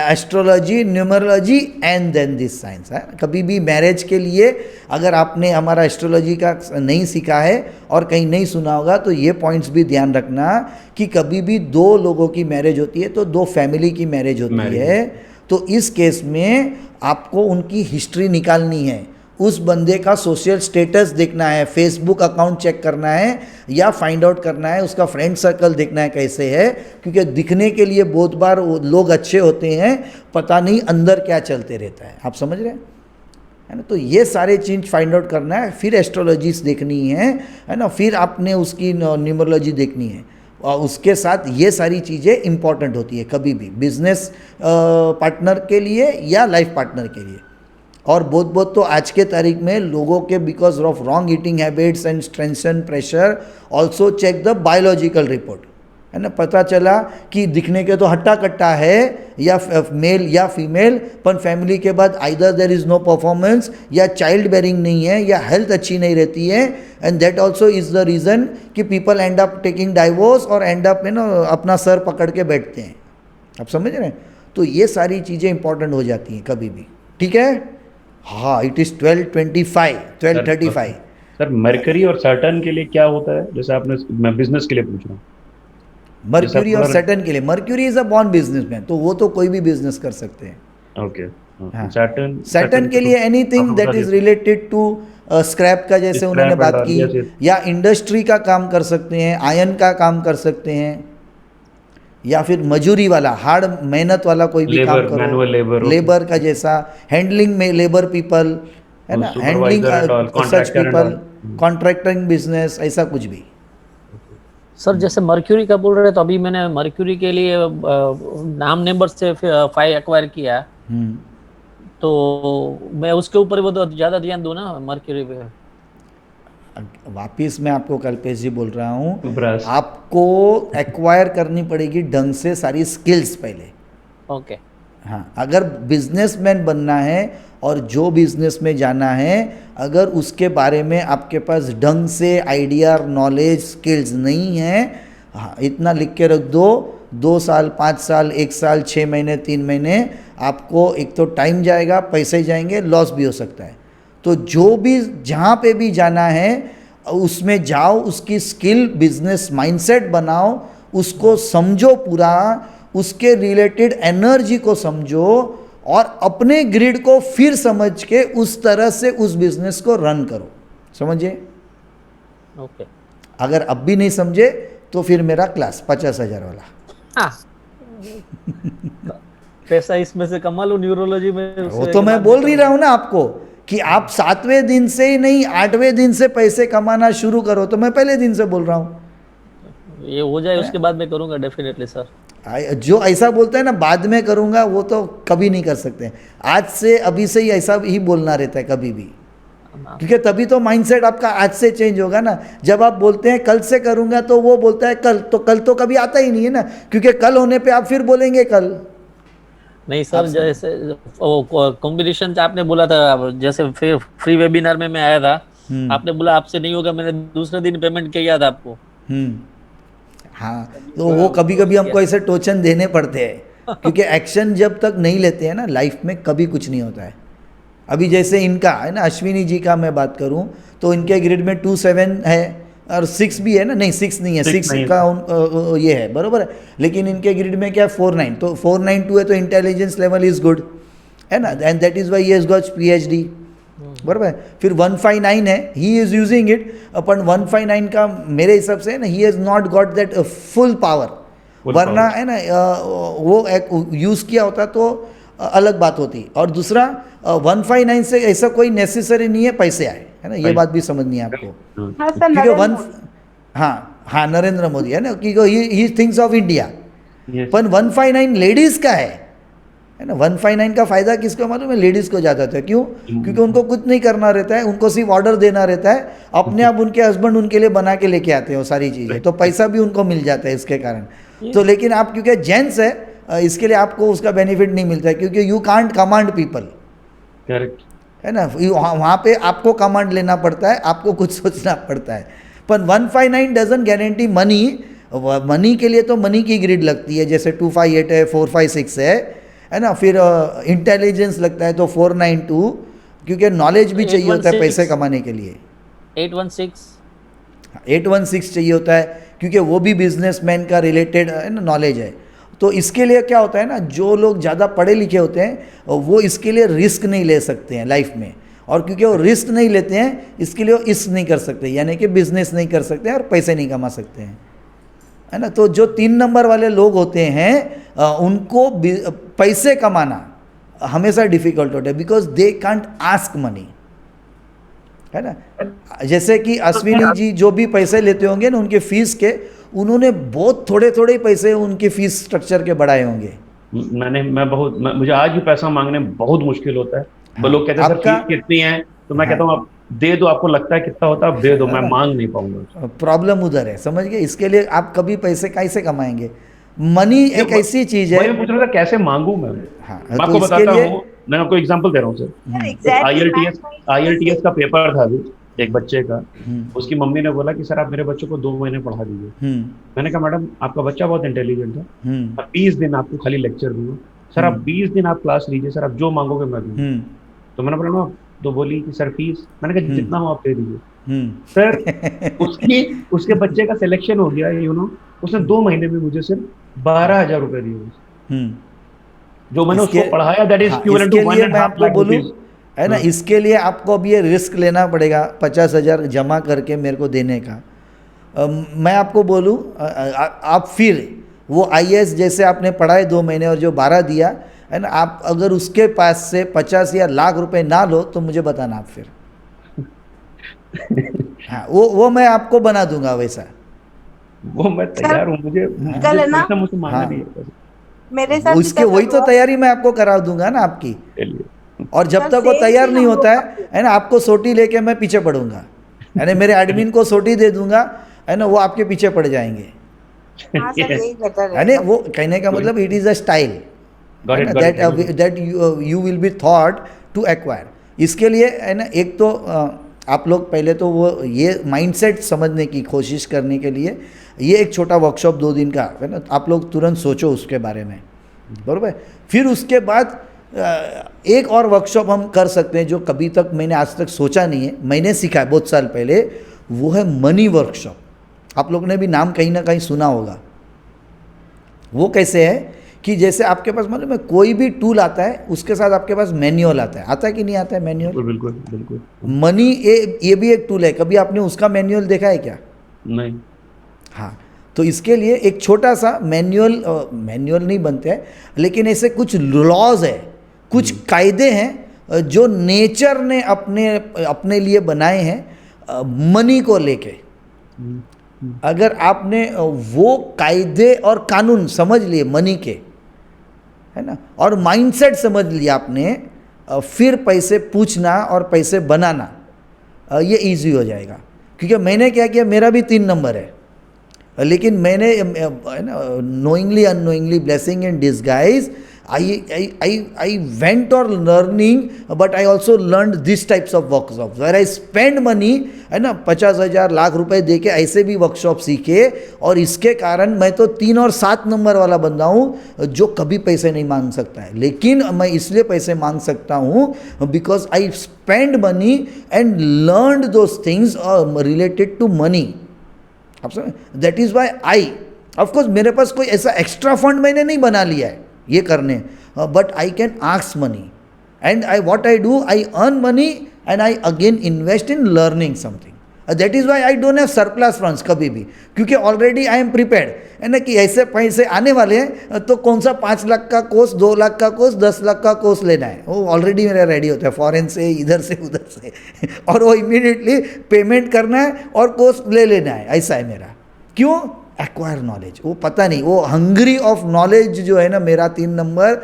astrology, numerology and then this science है। कभी भी मैरिज के लिए अगर आपने हमारा एस्ट्रोलॉजी का नहीं सीखा है और कहीं नहीं सुना होगा तो ये पॉइंट्स भी ध्यान रखना कि कभी भी 2 लोगों की मैरिज होती है तो 2 फैमिली की मैरिज होती है, तो इस केस में आपको उनकी हिस्ट्री निकालनी है, उस बंदे का सोशल स्टेटस देखना है, फेसबुक अकाउंट चेक करना है, या फाइंड आउट करना है उसका फ्रेंड सर्कल देखना है कैसे है, क्योंकि दिखने के लिए बहुत बार लोग अच्छे होते हैं, पता नहीं अंदर क्या चलते रहता है। आप समझ रहे हैं, है ना। तो ये सारे चीज़ फाइंड आउट करना है, फिर एस्ट्रोलॉजीज देखनी है ना, फिर आपने उसकी न्यूमरोलॉजी देखनी है, और उसके साथ ये सारी चीज़ें इंपॉर्टेंट होती है कभी भी बिजनेस पार्टनर के लिए या लाइफ पार्टनर के लिए। और बहुत तो आज के तारीख में लोगों के because of wrong eating habits and stress and pressure also check the biological report, है ना। पता चला कि दिखने के तो हट्टा कट्टा है, या मेल या फीमेल, पर फैमिली के बाद either there is no performance, या चाइल्ड बेरिंग नहीं है, या हेल्थ अच्छी नहीं रहती है, and that also is the reason कि people end up taking divorce और एंड अप अपना सर पकड़ के बैठते हैं। आप समझ रहे हैं? तो ये सारी चीज़ें इंपॉर्टेंट हो जाती हैं कभी भी, ठीक है। हाँ, इट इज़ 12:35 सर मरकरी और सैटर्न के लिए क्या होता है? जैसे आपने, मैं बिजनेस के लिए पूछ रहा हूँ। मर्क्यूरी और सैटर्न के लिए, mercury is a born businessman, तो वो तो कोई भी बिजनेस कर सकते हैं। ओके। हाँ। सैटर्न सैटर्न के लिए anything that is related to scrap का जैसे Scrap उन्होंने and बात all, की, yes, yes. या इंडस्ट्री का काम कर सकते हैं, आयन का काम कर सकते हैं, या फिर मजूरी वाला हार्ड मेहनत वाला कोई भी काम Labor, करो, manual labor, okay. लेबर का जैसा हैंडलिंग में लेबर पीपल है ना, handling Supervisor and all, such contractor and people, all. Contracting business, ऐसा कुछ भी। सर जैसे मर्क्यूरी का बोल रहे तो अभी मैंने मर्क्यूरी के लिए नाम नंबर से 5 एक्वायर किया है, तो मैं उसके ऊपर वो तो ज्यादा ध्यान दूं ना मर्क्यूरी पे। वापिस मैं आपको कल्पेश जी बोल रहा हूँ, Brass. आपको एक्वायर करनी पड़ेगी ढंग से सारी स्किल्स पहले। ओके हाँ, अगर बिजनेसमैन बनना है और जो बिजनेस में जाना है, अगर उसके बारे में आपके पास ढंग से आइडिया, नॉलेज, स्किल्स नहीं है, हाँ, इतना लिख के रख दो, 2 साल, 5 साल, 1 साल, 6 महीने, 3 महीने, आपको एक तो टाइम जाएगा, पैसे जाएंगे, लॉस भी हो सकता है। तो जो भी जहाँ पे भी जाना है उसमें जाओ, उसकी स्किल, बिजनेस माइंडसेट बनाओ, उसको समझो पूरा, उसके रिलेटेड एनर्जी को समझो और अपने ग्रिड को फिर समझ के उस तरह से उस बिजनेस को रन करो। समझे? ओके। अगर अब भी नहीं समझे तो फिर मेरा क्लास 50,000 वाला। हाँ पैसा इसमें से कमा लो न्यूरोलॉजी में। वो तो मैं बोल ही रहा हूँ ना आपको कि आप 7वें दिन से ही नहीं 8वें दिन से पैसे कमाना शुरू करो। तो मैं पहले दिन से बोल रहा हूँ, ये हो जाए उसके बाद मैं करूँगा डेफिनेटली सर। जो ऐसा बोलता है ना बाद में करूँगा, वो तो कभी नहीं कर सकते। आज से, अभी से ही ऐसा ही बोलना रहता है कभी भी, क्योंकि तभी तो माइंडसेट आपका आज से चेंज होगा ना। जब आप बोलते हैं कल से करूँगा तो वो बोलता है कल, तो कल तो कभी आता ही नहीं है ना, क्योंकि कल होने पे आप फिर बोलेंगे कल। नहीं सर, जैसे कॉम्बिनेशन आपने बोला था, जैसे फिर फ्री वेबिनार में मैं आया था, आपने बोला आपसे नहीं होगा, मैंने दूसरे दिन पेमेंट किया था आपको। हाँ, तो वो कभी कभी हमको ऐसे टोचन देने पड़ते हैं, क्योंकि एक्शन जब तक नहीं लेते हैं ना लाइफ में कभी कुछ नहीं होता है। अभी जैसे इनका है ना, अश्विनी जी का मैं बात करूं तो इनके ग्रिड में 2-7 है और 6 भी है ना, नहीं 6 नहीं है, 6 का ये है बरोबर है, लेकिन इनके ग्रिड में क्या 4-9, तो 4-9-2 है, तो इंटेलिजेंस लेवल इज गुड है ना, and that is why he has got PhD बराबर है। फिर 159 है, ही इज यूजिंग इट, अपन 159 का मेरे हिसाब से है ना, he has not got that full power, वरना है ना वो एक यूज़ किया होता तो अलग बात होती। और दूसरा 159 से ऐसा कोई नेसेसरी नहीं है पैसे आए, है ना, ये बात भी समझनी है आपको, हाँ सर, क्योंकि हाँ नरेंद्र मोदी है ना, क्योंकि ही थिंक्स ऑफ इंडिया, पर 159 लेडीज़ का है ना। 159 का फायदा किसको मालूम है? लेडीज़ को ज़्यादा था। क्यों? क्योंकि उनको कुछ नहीं करना रहता है, उनको सिर्फ ऑर्डर देना रहता है, अपने आप उनके हस्बैंड उनके लिए बना के लेके आते हैं वो सारी चीज़ें, तो पैसा भी उनको मिल जाता है इसके कारण। तो लेकिन आप क्योंकि जेंट्स है, इसके लिए आपको उसका बेनिफिट नहीं मिलता है, क्योंकि you can't command people, correct है ना, वहाँ पे आपको कमांड लेना पड़ता है, आपको कुछ सोचना पड़ता है। पर 159 डजंट गारंटी मनी। मनी के लिए तो मनी की ग्रिड लगती है, जैसे 258 है, 456 है ना, फिर इंटेलिजेंस लगता है तो 492, क्योंकि नॉलेज भी चाहिए होता है पैसे कमाने के लिए। 816 चाहिए होता है, क्योंकि वो भी बिजनेसमैन का रिलेटेड है ना नॉलेज है। तो इसके लिए क्या होता है ना, जो लोग ज़्यादा पढ़े लिखे होते हैं वो इसके लिए रिस्क नहीं ले सकते हैं लाइफ में, और क्योंकि वो रिस्क नहीं लेते हैं इसके लिए वो इश्क नहीं कर सकते, यानी कि बिजनेस नहीं कर सकते और पैसे नहीं कमा सकते हैं, है ना। तो जो 3 नंबर वाले लोग होते हैं उनको पैसे कमाना हमेशा डिफिकल्ट होता है, because they can't ask money, है ना। जैसे कि अश्विनी जी जो भी पैसे लेते होंगे ना उनके फीस के, उन्होंने बहुत थोड़े थोड़े पैसे उनके फीस स्ट्रक्चर के बढ़ाए होंगे। मुझे आज भी पैसा मांगने में बहुत मुश्किल होता है। तो लोग कहते हैं सर फीस कितनी है, तो मैं कहता हूँ आप दे दो, आपको लगता है कितना होता है आप दे दो, मैं मांग नहीं पाऊंगा। प्रॉब्लम उधर है, समझ गए। इसके लिए आप कभी पैसे कैसे कमाएंगे? मनी एक ऐसी चीज है। मैं पूछ रहा था कैसे मांगू मैं। हाँ, मैं आपको बताता हूँ, मैं आपको एग्जांपल दे रहा हूँ सर। IELTS का पेपर था अभी एक बच्चे का, उसकी मम्मी ने बोला कि सर आप मेरे बच्चों को 2 महीने पढ़ा दीजिए। मैंने कहा मैडम आपका बच्चा बहुत इंटेलिजेंट है, 20 दिन आपको खाली लेक्चर दूंगा सर, आप 20 दिन आप क्लास लीजिए सर, आप जो मांगोगे मैं दूंगा। तो मैंने बोला ना, तो बोली कि सर फीस, मैंने कहा जितना हो आप दे दीजिए सर। उसके बच्चे का सिलेक्शन हो गया, उसने 2 महीने में मुझे सिर्फ 12,000 रुपए दिए, जो मैंने उसको पढ़ाया, that is equivalent to 1.5 lakh rupees. है ना। इसके लिए आपको अब ये रिस्क लेना पड़ेगा 50,000 जमा करके मेरे को देने का। मैं आपको बोलूँ, आप फिर वो IAS जैसे आपने पढ़ाए 2 महीने और जो 12 दिया है ना, आप अगर उसके पास से 50 या लाख रुपए ना लो तो मुझे बताना आप फिर। हाँ, वो मैं आपको बना दूंगा वैसा। वो मैं तैयार हूँ, मुझे कल है ना, पैसा मुझसे मांगना हाँ। नहीं है। मेरे साथ भी उसके कल वही तो हुआ। तैयारी मैं आपको करा दूंगा ना आपकी। चलिए। और जब कल तक वो सेम तैयार थी नहीं हम होता लोग है ना, आपको सोटी लेके मैं पीछे पड़ूंगा, है ना। मेरे एडमिन को सोटी दे दूंगा, है ना, वो आपके पीछे पड़ जाएंगे, हाँ सर, यही बेटर है ना। रहेगा। वो कहने का मतलब इट इज़ अ स्टाइल, है ना, that you will be thought to acquire. इसके लिए है ना, एक तो आप लोग पहले तो वो ये माइंडसेट समझने की कोशिश करने के लिए ये एक छोटा वर्कशॉप 2 दिन का, है ना, आप लोग तुरंत सोचो उसके बारे में, बराबर। फिर उसके बाद एक और वर्कशॉप हम कर सकते हैं जो कभी तक मैंने आज तक सोचा नहीं है, मैंने सीखा है बहुत साल पहले, वो है मनी वर्कशॉप। आप लोगों ने भी नाम कहीं ना कहीं सुना होगा। वो कैसे है कि जैसे आपके पास मालूम है कोई भी टूल आता है उसके साथ आपके पास मैनुअल आता है कि नहीं आता है मैनुअल? बिल्कुल बिल्कुल। मनी ये भी एक टूल है, कभी आपने उसका मैनुअल देखा है क्या? नहीं। हाँ, तो इसके लिए एक छोटा सा मैनुअल नहीं बनते हैं, लेकिन ऐसे कुछ लॉज है, कुछ कायदे हैं जो नेचर ने अपने लिए बनाए हैं मनी को लेके। अगर आपने वो कायदे और कानून समझ लिए मनी के, है ना, और माइंडसेट समझ लिया आपने, फिर पैसे पूछना और पैसे बनाना ये इजी हो जाएगा। क्योंकि मैंने क्या किया, मेरा भी 3 नंबर है, लेकिन मैंने knowingly unknowingly blessing in disguise I went or learning, but I also learned this types of workshops where I spend money, है ना, 50,000 लाख रुपए दे के ऐसे भी वर्कशॉप सीखे। और इसके कारण मैं तो 3 और 7 नंबर वाला बंदा हूँ जो कभी पैसे नहीं मांग सकता है, लेकिन मैं इसलिए पैसे मांग सकता हूँ because I spend money and learned those things related to money. आप समझ, that is why I, of course मेरे पास कोई ऐसा एक्स्ट्रा फंड मैंने नहीं बना लिया है ये करने, but I can ask money and what I do, I earn money and I again invest in learning something. That is why I don't have surplus funds कभी भी, क्योंकि ऑलरेडी आई एम प्रिपेयर्ड, है ना, कि ऐसे पैसे आने वाले हैं तो कौन सा 5 लाख का कोर्स, 2 लाख का कोर्स, 10 लाख का कोर्स लेना है, वो ऑलरेडी मेरा रेडी होता है फॉरेन से, इधर से उधर से और वो इमीडिएटली पेमेंट करना है और कोर्स ले लेना है, ऐसा है मेरा। क्यों? Acquire knowledge. वो पता नहीं, वो हंग्री ऑफ नॉलेज जो है ना मेरा 3 नंबर,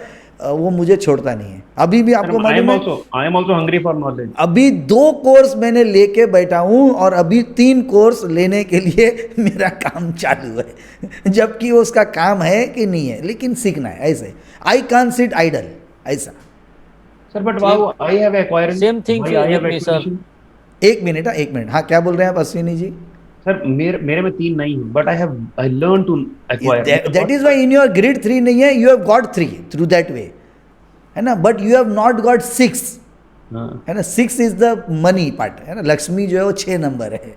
वो मुझे छोड़ता नहीं है। अभी भी आपको मालूम है, I am also hungry for knowledge. अभी 2 कोर्स मैंने लेके बैठा हूँ और अभी 3 कोर्स लेने के लिए मेरा काम चालू है, जबकि उसका काम है कि नहीं है, लेकिन सीखना है ऐसे। आई कांट सिट आइडल, ऐसा। Sir but wow, I have acquired same thing with me sir. 1 minute, हाँ क्या बोल रहे हैं आप अश्विनी जी? सर मेरे में 3 नहीं है, but I learn to acquire. That is why in your grid 3 नहीं है, you have got 3 through that way, है ना, but you have not got 6, है ना। 6 इज द मनी पार्ट, है ना। लक्ष्मी जो है वो 6 नंबर है,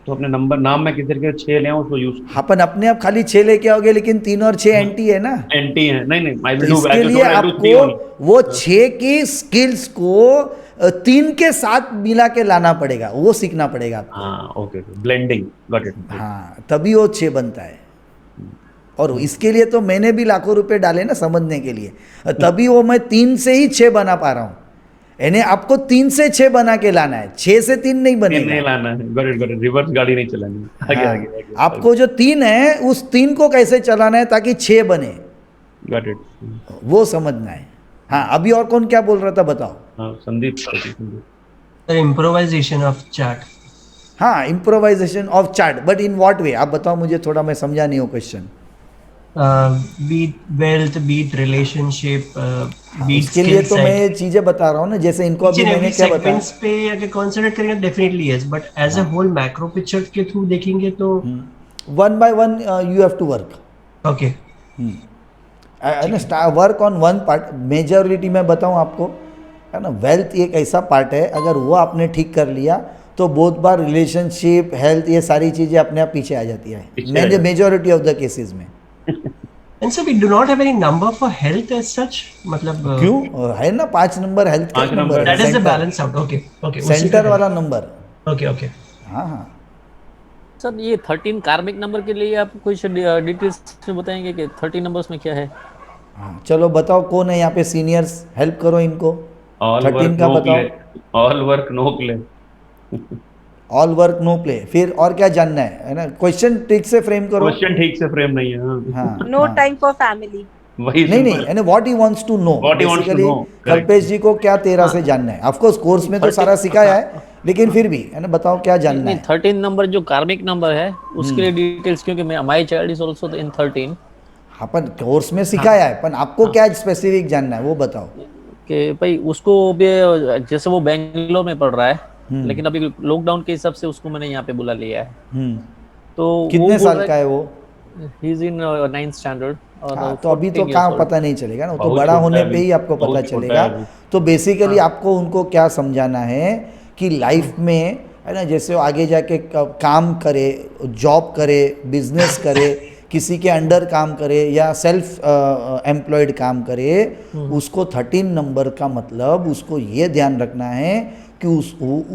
तो अपने नंबर नाम में किसी के 6 ले आऊं उसको यूज। अपन अपने आप खाली 6 लेके आओगे, लेकिन 3 और 6 एंटी है ना, एंटी है। नहीं आई तो विल डू, इसके लिए आपको वो 6 की स्किल्स को 3 के साथ मिला के लाना पड़ेगा, वो सीखना पड़ेगा आपको। हाँ ओके, ब्लेंडिंग, गॉट इट। हाँ, तभी वो 6 बनता है। और इसके लिए तो मैंने भी लाखों रुपए डाले ना समझने के लिए, तभी वो मैं 3 से ही 6 बना पा रहा हूँ। यानी आपको 3 से 6 बना के लाना है, 6 से 3 नहीं बनेगा, नहीं लाना है। गॉट इट, रिवर्स गाड़ी नहीं चलानी। आगे हाँ, आगे आपको जो 3 है उस 3 को कैसे चलाना है ताकि 6 बने, गॉट इट, वो समझना है। हाँ, अभी और कौन क्या बोल रहा था बताओ? हाँ Sandeep. The improvisation of chart. हाँ, improvisation of chart, but in what way आप बताओ मुझे थोड़ा, मैं समझा नहीं हो question. Be it wealth, be it relationship, be it इसके लिए skill तो मैं set. ये चीजें बता रहा हूँ ना, जैसे इनको Each अभी and मैंने every क्या बताया। segments पे अगर concentrate करेंगे definitely yes, but as a whole macro picture के through देखेंगे तो 1 by 1 you have to work, okay. है ना। वर्क ऑन 1 पार्ट, मेजॉरिटी में बताऊँ आपको, है ना। वेल्थ एक ऐसा पार्ट है, अगर वो आपने ठीक कर लिया तो बहुत बार रिलेशनशिप, हेल्थ, ये सारी चीज़ें अपने आप पीछे आ जाती है मेजॉरिटी ऑफ द केसेस में। And so we do not have any number for health as such. मतलब क्यों है ना 5 नंबर हेल्थ का 5 नंबर नंबर है, that is the centre balance out. Okay, okay. Centre वाला नंबर। Okay, okay. हाँ हाँ सर ये 13 कार्मिक नंबर के लिए आप कुछ डिटेल्स में बताएंगे कि 13 नंबर्स में क्या है? हाँ चलो बताओ कौन है यहाँ पे सीनियर्स, हेल्प करो इनको। ऑल 13 वर्क का नो बताओ। Play, all work no play. All work no play, फिर और क्या जानना है ना? क्वेश्चन ठीक से फ्रेम करो। क्वेश्चन ठीक से फ्रेम नहीं है। हाँ नो हाँ। Time for family. वही नहीं सिंपल। नहीं, what he wants to know, What he wants to basically know, correct. Kalpesh ji को क्या तेरा से जानना है। ऑफ कोर्स कोर्स में तो 13 सारा सिखाया है, लेकिन फिर भी है ना, बताओ क्या जानना नहीं, है। 13 नंबर जो कार्मिक नंबर है उसके लिए डिटेल्स, क्योंकि my child is also in 13। Upon course में सिखाया है, पर आपको क्या स्पेसिफिक जानना है वो बताओ। कि भाई उसको भी, जैसे वो बेंगलोर में पढ़ रहा है, लेकिन अभी लॉकडाउन के हिसाब से उसको मैंने यहाँ पे बुला लिया है। तो कितने साल का है वो? He is in 9th standard. हाँ तो अभी तो कहाँ पता नहीं चलेगा ना, तो बहुत बड़ा छोटा होने है पे अभी, ही आपको बहुत पता छोटा चलेगा। है अभी। तो बेसिकली आपको उनको क्या समझाना है कि लाइफ में है ना, जैसे वो आगे जाके काम करे, जॉब करे, बिजनेस करे, किसी के अंडर काम करे या सेल्फ एम्प्लॉयड काम करे, उसको 13 नंबर का मतलब उसको ये ध्यान रखना है कि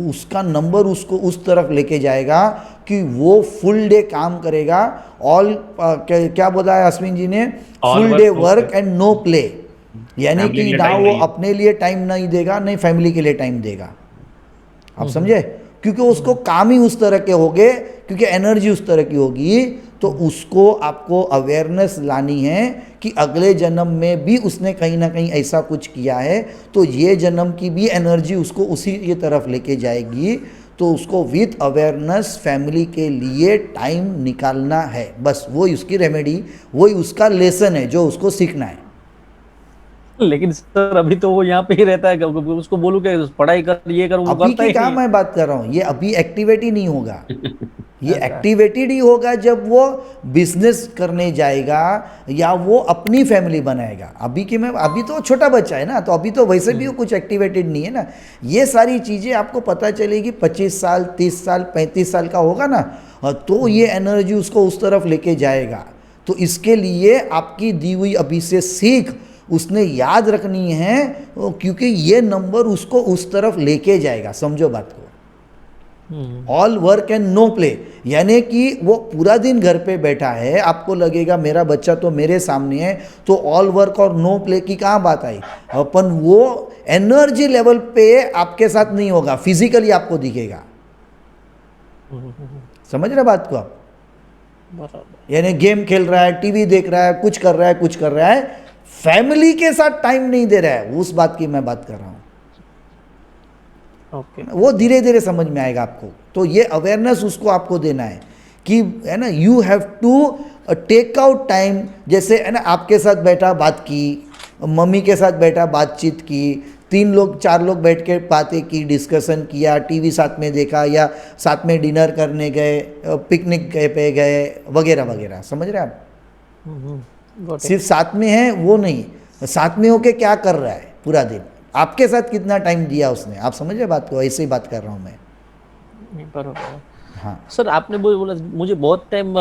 उसका नंबर उसको उस तरफ लेके जाएगा कि वो फुल डे काम करेगा। ऑल क्या बोला है अश्विन जी ने? Full day work and no play, यानी Family के कि लिए ना time वो नहीं है। अपने लिए टाइम नहीं देगा, नहीं फैमिली के लिए टाइम देगा। आप समझे? क्योंकि उसको काम ही उस तरह के होंगे, क्योंकि एनर्जी उस तरह की होगी। तो उसको आपको अवेयरनेस लानी है कि अगले जन्म में भी उसने कहीं ना कहीं ऐसा कुछ किया है, तो ये जन्म की भी एनर्जी उसको उसी की तरफ लेके जाएगी। तो उसको विथ अवेयरनेस फैमिली के लिए टाइम निकालना है, बस वही उसकी रेमेडी, वही उसका लेसन है जो उसको सीखना है। लेकिन सर अभी तो वो यहाँ पे ही रहता है, उसको बोलूं कि पढ़ाई कर, ये कर, वो अभी करता की ही क्या नहीं। मैं बात कर रहा हूँ, ये अभी एक्टिवेट ही नहीं होगा। ये एक्टिवेटेड ही होगा जब वो बिजनेस करने जाएगा या वो अपनी फैमिली बनाएगा। अभी की मैं, अभी तो छोटा बच्चा है ना, तो अभी तो वैसे भी वो कुछ एक्टिवेटेड नहीं है ना। ये सारी चीज़ें आपको पता चलेगी 25 साल, 30 साल, 35 साल का होगा ना, तो ये एनर्जी उसको उस तरफ लेके जाएगा। तो इसके लिए आपकी दी हुई अभी से सीख उसने याद रखनी है, क्योंकि ये नंबर उसको उस तरफ लेके जाएगा। समझो बात को। All work and no play, यानी कि वो पूरा दिन घर पे बैठा है, आपको लगेगा मेरा बच्चा तो मेरे सामने है, तो ऑल वर्क और नो प्ले की कहाँ बात आई। अपन वो एनर्जी लेवल पे आपके साथ नहीं होगा, फिजिकली आपको दिखेगा। समझ रहे बात को आप? यानी गेम खेल रहा है, टीवी देख रहा है, कुछ कर रहा है, कुछ कर रहा है, फैमिली के साथ टाइम नहीं दे रहा है, उस बात की मैं बात कर रहा हूँ। वो धीरे धीरे समझ में आएगा आपको। तो ये अवेयरनेस उसको आपको देना है कि है ना, you have to take out time. जैसे है ना, आपके साथ बैठा बात की, मम्मी के साथ बैठा बातचीत की, 3 लोग 4 लोग बैठ के बातें की, डिस्कशन किया, टीवी साथ में देखा या साथ में डिनर करने गए, पिकनिक पे गए, वगैरह वगैरह। समझ रहे आप? सिर्फ साथ में है वो नहीं, साथ में होके क्या कर रहा है पूरा दिन, आपके साथ कितना टाइम दिया उसने। आप समझ रहे बात को? ऐसे ही बात कर रहा हूँ मैं। बराबर। हाँ सर आपने बोला मुझे बहुत टाइम,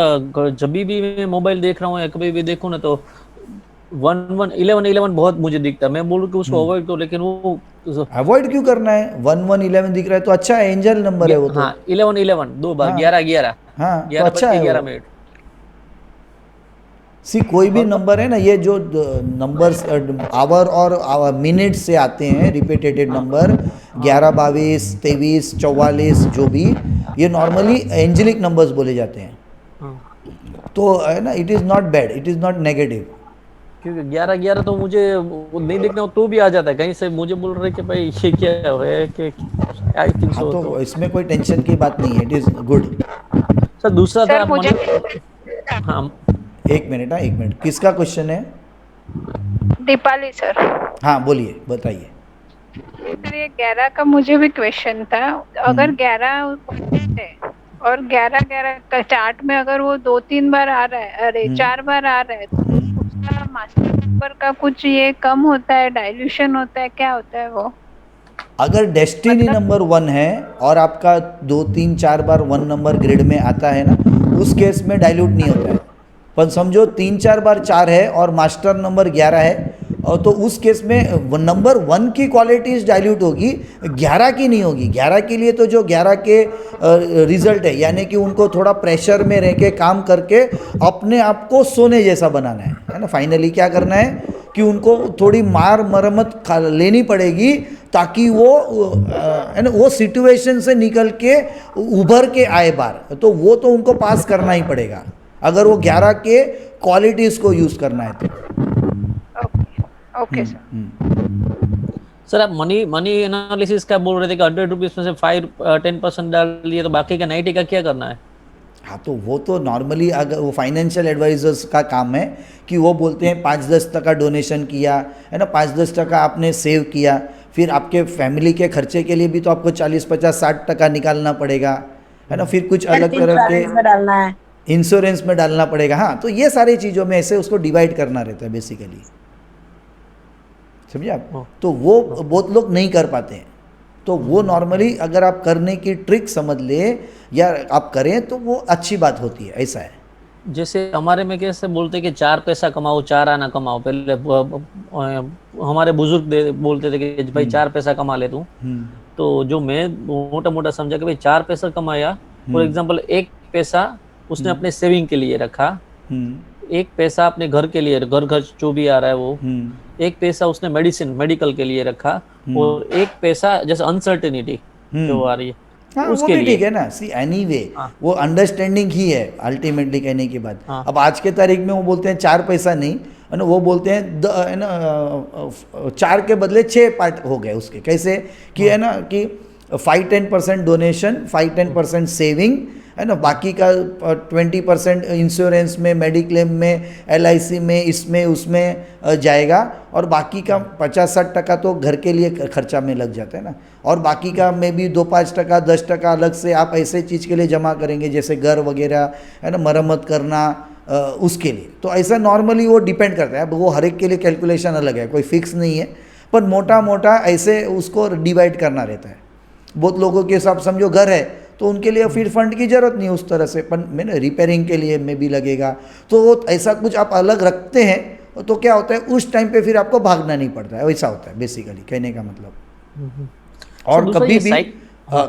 जब भी मैं मोबाइल देख रहा हूँ या कभी भी देखूँ ना, तो 11 बहुत मुझे दिखता है। मैं बोलूँ कि उसको अवॉइड करो, लेकिन वो अवॉइड क्यों करना है? 11 दिख रहा है तो अच्छा है, एंजल नंबर है वो तो। हाँ 11 2 बार, हाँ। 11 हाँ तो 11 अच्छा है 11 वो। मिनट। सी कोई भी नंबर है ना, ये जो नंबर्स आवर और मिनट से आते हैं, रिपीटेटेड नंबर 11, 22, 23, 44, जो भी, ये नॉर्मली एंजेलिक नंबर्स बोले जाते हैं। तो है ना, it is not bad, it is not negative. क्योंकि 11 तो मुझे वो नहीं देखना हो तो भी आ जाता है, कहीं से मुझे बोल रहे कि भाई ये क्या है कि आई थिंक हाँ सो। तो इसमें कोई टेंशन की बात नहीं है, इट इज़ गुड। सर दूसरा था मुझे हाँ एक मिनट, हाँ 1 मिनट, किसका क्वेश्चन है? दीपाली सर। हाँ बोलिए, बताइए। सर ये 11 का मुझे भी क्वेश्चन था। अगर 11 है और 11 का चार्ट में अगर वो 2-3 बार आ रहा है, अरे 4 बार आ रहा है, तो उसका मास्टर नंबर का कुछ ये कम होता है, डाइल्यूशन होता है, क्या होता है वो? अगर डेस्टिनी नंबर 1 है और आपका 2, 3, 4 बार 1 नंबर ग्रिड में आता है ना, उस केस में डाइल्यूट नहीं होता है। पर समझो 3-4 बार 4 है और मास्टर नंबर 11 है, और तो उस केस में नंबर 1 की क्वालिटीज डाइल्यूट होगी, 11 की नहीं होगी। 11 के लिए तो जो 11 के रिजल्ट है, यानी कि उनको थोड़ा प्रेशर में रह के काम करके अपने आप को सोने जैसा बनाना है ना। फाइनली क्या करना है कि उनको थोड़ी मार मरम्मत लेनी पड़ेगी ताकि वो है ना वो सिचुएशन से निकल के उभर के आए बाहर। तो वो तो उनको पास करना ही पड़ेगा अगर वो 11 के क्वालिटीज़ को यूज़ करना है तो। ओके सर, आप मनी एनालिसिस का बोल रहे थे कि 100 रुपीज में से 5-10% डाल लिए, तो बाकी का 90 का क्या करना है? हाँ, तो वो तो नॉर्मली अगर वो फाइनेंशियल एडवाइजर्स का काम है कि वो बोलते हैं 5-10% डोनेशन किया है ना, 5-10% आपने सेव किया, फिर आपके फैमिली के खर्चे के लिए भी तो आपको 40-50-60% निकालना पड़ेगा है ना, फिर कुछ अलग तरह के डालना है, इंश्योरेंस में डालना पड़ेगा। हाँ, तो ये सारी चीज़ों में ऐसे उसको डिवाइड करना रहता है बेसिकली, समझे आप। तो वो बहुत लोग नहीं कर पाते हैं, तो वो नॉर्मली अगर आप करने की ट्रिक समझ ले या आप करें तो वो अच्छी बात होती है, ऐसा है। जैसे हमारे में कैसे बोलते कि 4 पैसा कमाओ 4 आना कमाओ, पहले हमारे बुजुर्ग बोलते थे कि भाई 4 पैसा कमा ले तू। तो जो मैं मोटा मोटा समझा कि भाई 4 पैसा कमाया, फॉर एग्जांपल 1 पैसा उसने अपने सेविंग के लिए रखा, 1 पैसा अपने घर के लिए, घर खर्च जो भी आ रहा है वो, 1 पैसा उसने मेडिकल के लिए रखा, और 1 पैसा जैसे अनसर्टेनिटी जो आ रही है हाँ, उसके वो भी लिए। ठीक है ना। सी एनीवे वो अंडरस्टैंडिंग ही है अल्टीमेटली कहने के बाद। अब आज के तारीख में वो बोलते हैं 4 पैसा नहीं है ना, वो बोलते हैं है ना 4 के बदले 6 पार्ट हो गए उसके। कैसे कि है ना कि 5-10% डोनेशन, 5-10% सेविंग है ना, बाकी का 20% इंश्योरेंस में, मेडिक्लेम में, LIC में, इसमें उसमें जाएगा, और बाकी का 50-60% तो घर के लिए खर्चा में लग जाता है ना, और बाकी का में भी 2-5%, 10% अलग से आप ऐसे चीज़ के लिए जमा करेंगे जैसे घर वगैरह है ना, मरम्मत करना उसके लिए। तो ऐसा नॉर्मली वो डिपेंड करता है। अब वो हर एक के लिए कैलकुलेशन अलग है, कोई फिक्स नहीं है, पर मोटा मोटा ऐसे उसको डिवाइड करना रहता है। बहुत लोगों के हिसाब समझो घर है तो उनके लिए फिर फंड की ज़रूरत नहीं उस तरह से, पर मैंने रिपेयरिंग के लिए में भी लगेगा, तो वो ऐसा कुछ आप अलग रखते हैं तो क्या होता है उस टाइम पे फिर आपको भागना नहीं पड़ता है, वैसा होता है बेसिकली कहने का मतलब। और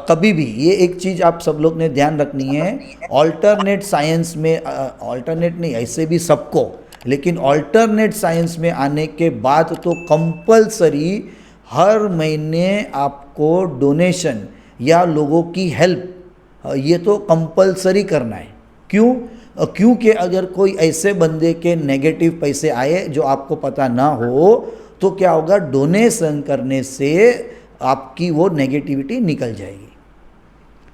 कभी भी ये एक चीज़ आप सब लोग ने ध्यान रखनी है, ऑल्टरनेट साइंस में, ऑल्टरनेट नहीं ऐसे भी सबको, लेकिन ऑल्टरनेट साइंस में आने के बाद तो कंपलसरी हर महीने आपको डोनेशन या लोगों की हेल्प ये तो कंपलसरी करना है। क्यों? क्योंकि अगर कोई ऐसे बंदे के नेगेटिव पैसे आए जो आपको पता ना हो तो क्या होगा, डोनेशन करने से आपकी वो नेगेटिविटी निकल जाएगी।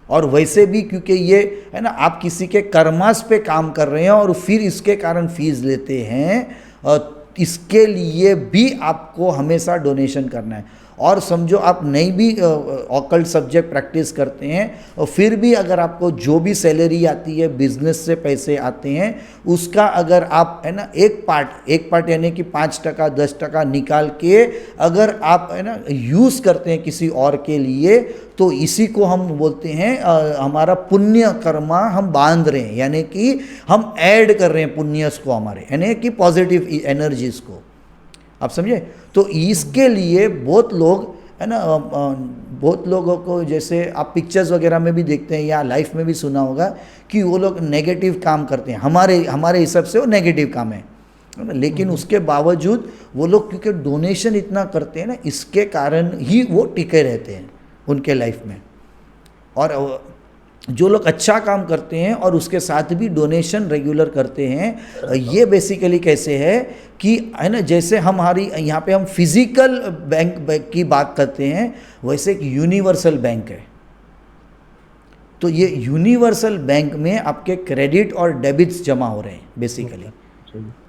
और वैसे भी क्योंकि ये है ना आप किसी के कर्मास पे काम कर रहे हैं और फिर इसके कारण फीस लेते हैं, इसके लिए भी आपको हमेशा डोनेशन करना है। और समझो आप नहीं भी ऑकल्ट सब्जेक्ट प्रैक्टिस करते हैं और फिर भी अगर आपको जो भी सैलरी आती है, बिजनेस से पैसे आते हैं, उसका अगर आप है ना एक पार्ट यानी कि 5%, 10% निकाल के अगर आप है ना यूज़ करते हैं किसी और के लिए, तो इसी को हम बोलते हैं हमारा पुण्य कर्मा हम बांध रहे हैं, यानी कि हम ऐड कर रहे हैं पुण्यस को हमारे, यानी कि पॉजिटिव एनर्जीज को, आप समझे। तो इसके लिए बहुत लोग है ना, बहुत लोगों को जैसे आप पिक्चर्स वगैरह में भी देखते हैं या लाइफ में भी सुना होगा कि वो लोग नेगेटिव काम करते हैं, हमारे हिसाब से वो नेगेटिव काम है ना, लेकिन उसके बावजूद वो लोग क्योंकि डोनेशन इतना करते हैं ना, इसके कारण ही वो टिके रहते हैं उनके लाइफ में। और जो लोग अच्छा काम करते हैं और उसके साथ भी डोनेशन रेगुलर करते हैं, ये बेसिकली कैसे है कि है ना, जैसे हमारी यहाँ पे हम फिजिकल बैंक की बात करते हैं, वैसे एक यूनिवर्सल बैंक है। तो ये यूनिवर्सल बैंक में आपके क्रेडिट और डेबिट्स जमा हो रहे हैं बेसिकली।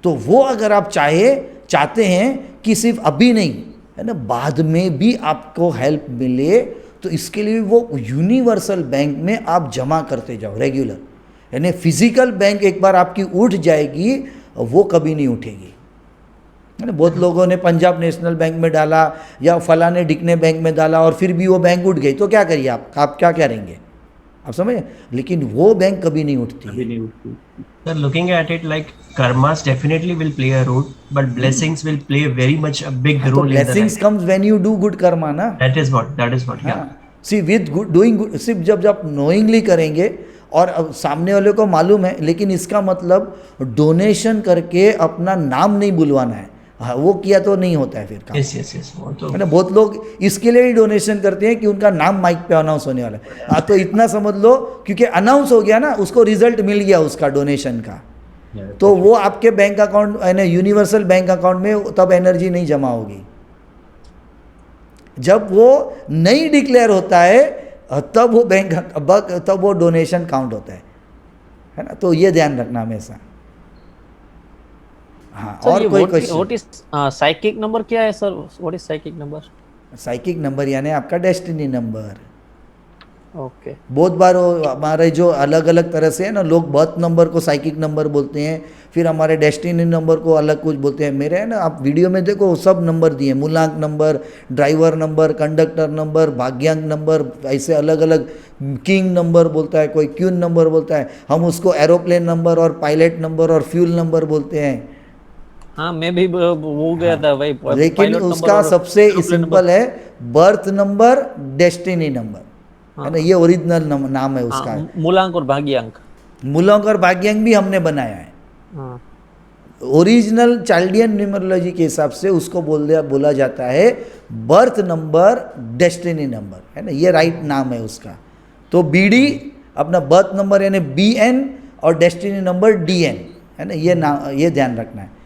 तो वो अगर आप चाहते हैं कि सिर्फ अभी नहीं है ना, बाद में भी आपको हेल्प मिले, तो इसके लिए वो यूनिवर्सल बैंक में आप जमा करते जाओ रेगुलर। यानी फिजिकल बैंक एक बार आपकी उठ जाएगी, वो कभी नहीं उठेगी। बहुत लोगों ने पंजाब नेशनल बैंक में डाला या फलाने ढिकने बैंक में डाला और फिर भी वो बैंक उठ गई, तो क्या करिए आप क्या करेंगे? आप समझे, लेकिन वो बैंक कभी नहीं उठती अभी है। नहीं उठती। Sir, looking at it like karmas definitely will play a role, but blessings will play very much a big हाँ, तो role in the blessings life. Comes when you do good karma ना। That is what, yeah. See with good doing good, सिर्फ जब जब knowingly करेंगे और अब सामने वाले को मालूम है, लेकिन इसका मतलब डोनेशन करके अपना नाम नहीं बुलवाना है। हाँ, वो किया तो नहीं होता है फिर काम, Yes. वो तो है ना। बहुत लोग इसके लिए ही डोनेशन करते हैं कि उनका नाम माइक पे अनाउंस होने वाला है। हाँ, तो इतना समझ लो, क्योंकि अनाउंस हो गया ना, उसको रिजल्ट मिल गया उसका डोनेशन का, तो वो आपके बैंक अकाउंट यानी यूनिवर्सल बैंक अकाउंट में तब एनर्जी नहीं जमा होगी। जब वो नहीं डिक्लेयर होता है तब वो बैंक, तब वो डोनेशन काउंट होता है ना। तो ये ध्यान रखना हमेशा। हाँ, और कोई question? What is psychic number क्या है sir? What is psychic number? Psychic number यानी आपका डेस्टिनी नंबर। ओके। बहुत बार वो हमारे जो अलग अलग तरह से है ना, लोग बर्थ नंबर को साइकिक नंबर बोलते हैं, फिर हमारे डेस्टिनी नंबर को अलग कुछ बोलते हैं। मेरे है ना, आप वीडियो में देखो सब नंबर दिए, मूलांक number, driver number, conductor number, भाग्यांक नंबर, ऐसे अलग अलग, किंग नंबर बोलता है कोई, क्यून नंबर बोलता है, हम उसको एरोप्लेन नंबर और पायलट नंबर और फ्यूल नंबर बोलते हैं। हाँ, मैं भी वो गया था भाई, लेकिन उसका सबसे सिंपल है बर्थ नंबर, डेस्टिनी नंबर, है ना, ये ओरिजिनल नाम है उसका। मूलांक और भाग्यांक, मूलांक और भाग्यांक भी हमने बनाया है। ओरिजिनल चाइल्डियन न्यूमरोलॉजी के हिसाब से उसको बोला जाता है बर्थ नंबर, डेस्टिनी नंबर, है ना, ये राइट नाम है उसका। तो BD अपना बर्थ नंबर यानी BN और डेस्टिनी नंबर DN, है ना, ये नाम, ये ध्यान रखना है।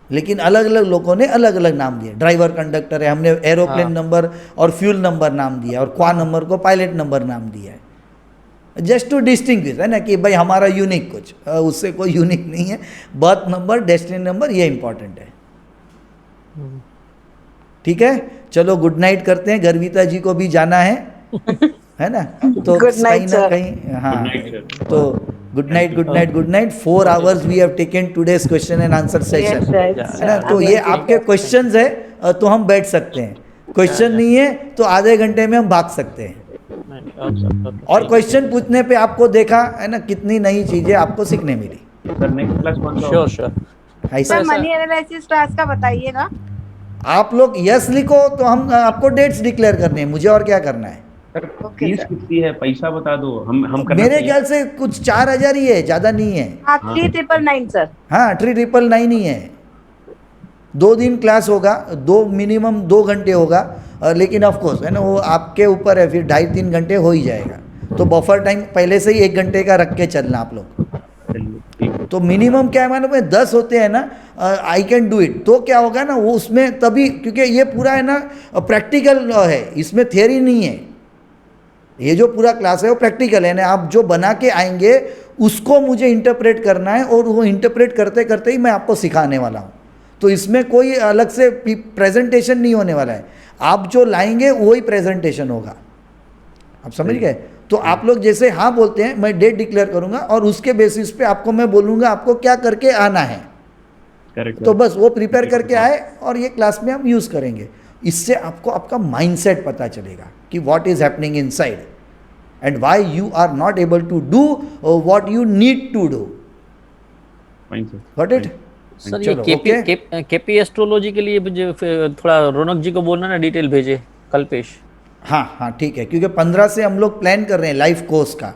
लेकिन अलग अलग लोगों ने अलग अलग नाम दिए। ड्राइवर कंडक्टर है, हमने एरोप्लेन नंबर और फ्यूल नंबर नाम दिया, और क्वा नंबर को पायलट नंबर नाम दिया है, जस्ट टू डिस्टिंग्विश, है ना, कि भाई हमारा यूनिक कुछ, उससे कोई यूनिक नहीं है। बर्थ नंबर, डेस्टिनी नंबर, ये इंपॉर्टेंट है। ठीक है, चलो गुड नाइट करते हैं, गर्विता जी को भी जाना है ना, तो कहीं ना कहीं, हाँ, तो good night. 4 hours we have taken today's question and answer session, है ना। तो ये आपके क्वेश्चंस है तो हम बैठ सकते हैं, क्वेश्चन नहीं है तो आधे घंटे में हम भाग सकते हैं। और क्वेश्चन पूछने पे आपको देखा है ना, कितनी नई चीजें आपको सीखने मिली। सर नेक्स्ट क्लास कौन सा? श्योर। ऐसा सर मनी एनालिसिस क्लास का बताइएगा। आप लोग यस लिखो तो हम आपको डेट्स डिक्लेयर करने हैं, मुझे और क्या करना है। सर फीस कितनी है, पैसा बता दो, हम करना मेरे चाहिए। ख्याल से कुछ 4000 ही है, ज़्यादा नहीं है। हाँ 3999 सर। हाँ 3999 ही है। 2 दिन क्लास होगा, मिनिमम 2 घंटे होगा, लेकिन ऑफ कोर्स है ना, वो आपके ऊपर है, फिर 2.5-3 घंटे हो ही जाएगा। तो बफर टाइम पहले से ही 1 घंटे का रख के चलना आप लोग। चलिए, ठीक है। तो मिनिमम क्या है, मालूम है, 10 होते हैं ना, आई कैन डू इट। तो क्या होगा ना, वो उसमें तभी, क्योंकि ये पूरा है ना प्रैक्टिकल है, इसमें थियरी नहीं है। ये जो पूरा क्लास है वो प्रैक्टिकल है ना, आप जो बना के आएंगे उसको मुझे इंटरप्रेट करना है, और वो इंटरप्रेट करते करते ही मैं आपको सिखाने वाला हूँ। तो इसमें कोई अलग से प्रेजेंटेशन नहीं होने वाला है, आप जो लाएंगे वही प्रेजेंटेशन होगा। आप समझ गए? तो आप लोग जैसे हाँ बोलते हैं, मैं डेट डिक्लेयर करूँगा और उसके बेसिस पे आपको मैं बोलूँगा आपको क्या करके आना है। करेक्ट। तो बस वो प्रिपेयर करके आए और ये क्लास में हम यूज़ करेंगे। इससे आपको आपका माइंडसेट पता चलेगा कि what is happening inside and why you are not able to do what you need to do. Got it? Sir ये केपी एस्ट्रोलॉजी के लिए मुझे थोड़ा रौनक जी को बोलना ना, डिटेल भेजे कल्पेश। हाँ ठीक है, क्योंकि 15 से हम लोग प्लान कर रहे हैं लाइव कोर्स का,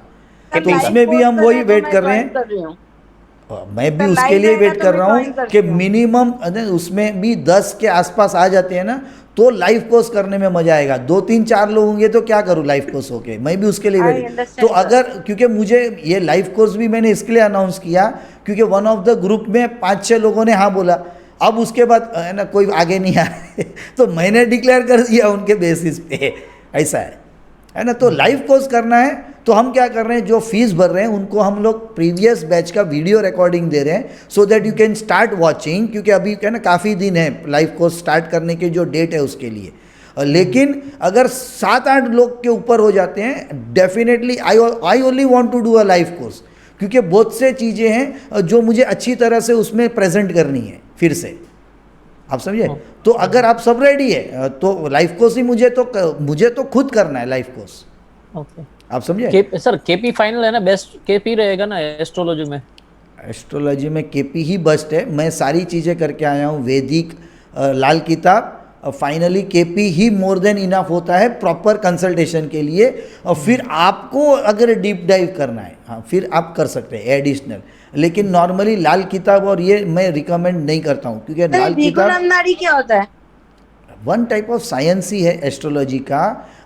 तो लाइव उसमें भी कोर्स हम कर वही रहे हैं, तो वेट मैं कर रहे ज्वाइन हैं। कर रही हूँ। मैं भी तो उसके लाइव लिए रहेगा वेट तो कर मैं रहा ज्वाइन हूँ करती कि हूँ। मिनिमम उसमें भी 10 के आसपास आ जाते हैं ना, तो लाइव कोर्स करने में मजा आएगा। 2-3-4 लोग होंगे तो क्या करूँ लाइव कोर्स होके, मैं भी उसके लिए I वेट। understand, तो sir. अगर, क्योंकि मुझे ये लाइव कोर्स भी मैंने इसके लिए अनाउंस किया क्योंकि वन ऑफ द ग्रुप में 5-6 लोगों ने हाँ बोला, अब उसके बाद है ना कोई आगे नहीं आ रहे तो मैंने डिक्लेयर कर दिया उनके बेसिस पे, ऐसा है ना। तो लाइव कोर्स करना है तो हम क्या कर रहे हैं, जो फीस भर रहे हैं उनको हम लोग प्रीवियस बैच का वीडियो रिकॉर्डिंग दे रहे हैं, सो that you can start watching. क्योंकि अभी क्या ना काफ़ी दिन है लाइव कोर्स स्टार्ट करने के, जो डेट है उसके लिए। लेकिन अगर 7-8 लोग के ऊपर हो जाते हैं, definitely I only want to do a live course, क्योंकि बहुत से चीज़ें हैं जो मुझे अच्छी तरह से उसमें प्रेजेंट करनी है फिर से। आप समझे? तो अगर आप सब रेडी है तो लाइव कोर्स ही मुझे तो खुद करना है लाइव कोर्स। ओके आप समझे? सर केपी फाइनल है ना, बेस्ट केपी रहेगा ना एस्ट्रोलॉजी में? एस्ट्रोलॉजी में केपी ही बेस्ट है। मैं सारी चीज़ें करके आया हूँ, वैदिक, लाल किताब, फाइनली केपी ही मोर देन इनफ होता है प्रॉपर कंसल्टेशन के लिए। और फिर आपको अगर डीप डाइव करना है, हाँ, फिर आप कर सकते हैं एडिशनल, लेकिन नॉर्मली लाल किताब और ये मैं रिकमेंड नहीं करता हूँ, क्योंकि लाल किताब नाड़ी क्या होता है? वन टाइप ऑफ साइंस ही है एस्ट्रोलॉजी का।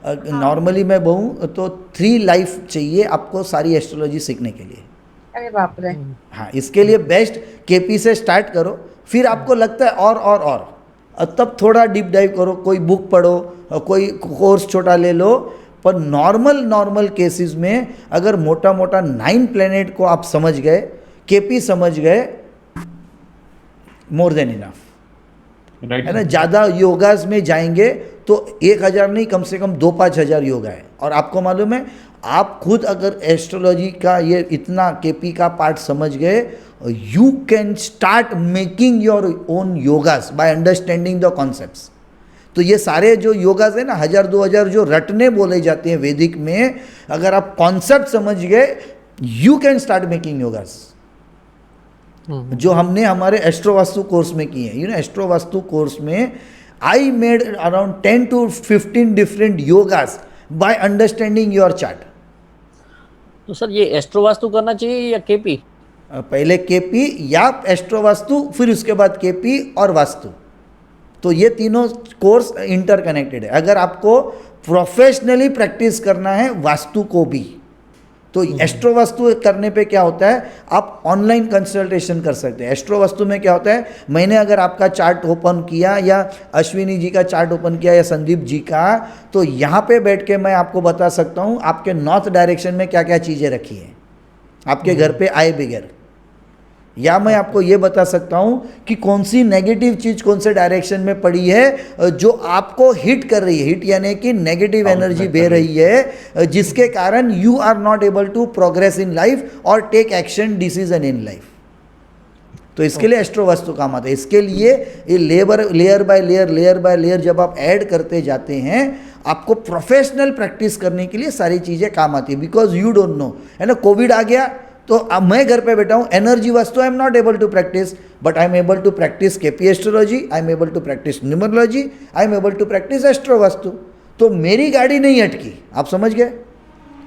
नॉर्मली मैं कहूँ तो 3 लाइफ चाहिए आपको सारी एस्ट्रोलॉजी सीखने के लिए। अरे बाप रे। हाँ, इसके लिए बेस्ट केपी से स्टार्ट करो, फिर आपको लगता है और तब थोड़ा डीप डाइव करो, कोई बुक पढ़ो, कोई कोर्स छोटा ले लो। पर नॉर्मल केसेस में अगर मोटा मोटा 9 प्लेनेट को आप समझ गए, केपी समझ गए, मोर देन इनफ है ना। ज़्यादा योगास में जाएंगे तो 1000 नहीं, कम से कम 2-5 हज़ार योगा है। और आपको मालूम है, आप खुद अगर एस्ट्रोलॉजी का ये इतना केपी का पार्ट समझ गए, you can start making your own yogas by understanding the concepts. तो ये सारे जो योगास है ना, 1000-2000 जो रटने बोले जाते हैं वैदिक में, अगर आप कॉन्सेप्ट समझ गए, यू कैन स्टार्ट मेकिंग योगास, जो हमने हमारे एस्ट्रो वास्तु कोर्स में किए हैं। एस्ट्रो वास्तु कोर्स में I made around 10 to 15 different yogas by understanding your chart. तो सर ये एस्ट्रो वास्तु करना चाहिए या केपी? पहले केपी या एस्ट्रो वास्तु, फिर उसके बाद केपी और वास्तु। तो ये तीनों कोर्स इंटरकनेक्टेड है। अगर आपको प्रोफेशनली प्रैक्टिस करना है वास्तु को भी, तो एस्ट्रो वास्तु करने पे क्या होता है, आप ऑनलाइन कंसल्टेशन कर सकते हैं। एस्ट्रो वास्तु में क्या होता है, मैंने अगर आपका चार्ट ओपन किया या अश्विनी जी का चार्ट ओपन किया या संदीप जी का, तो यहाँ पे बैठ के मैं आपको बता सकता हूँ आपके नॉर्थ डायरेक्शन में क्या क्या चीज़ें रखी हैं आपके घर पे आए बगैर। या मैं आपको ये बता सकता हूँ कि कौन सी नेगेटिव चीज़ कौन से डायरेक्शन में पड़ी है जो आपको हिट कर रही है, हिट यानी कि नेगेटिव एनर्जी दे रही है, जिसके कारण you are not able to progress in life और take action decision in life. तो इसके लिए एस्ट्रो वास्तु काम आता है। इसके लिए ये लेयर बाय लेयर जब आप ऐड करते जाते हैं, आपको प्रोफेशनल प्रैक्टिस करने के लिए सारी चीज़ें काम आती है। बिकॉज यू डोंट नो, है ना, कोविड आ गया तो अब मैं घर पे बैठा हूँ, energy vastu I am not able to practice, but I am able to practice KP astrology, I am able to practice numerology, I am able to practice astro vastu. तो मेरी गाड़ी नहीं अटकी, आप समझ गए।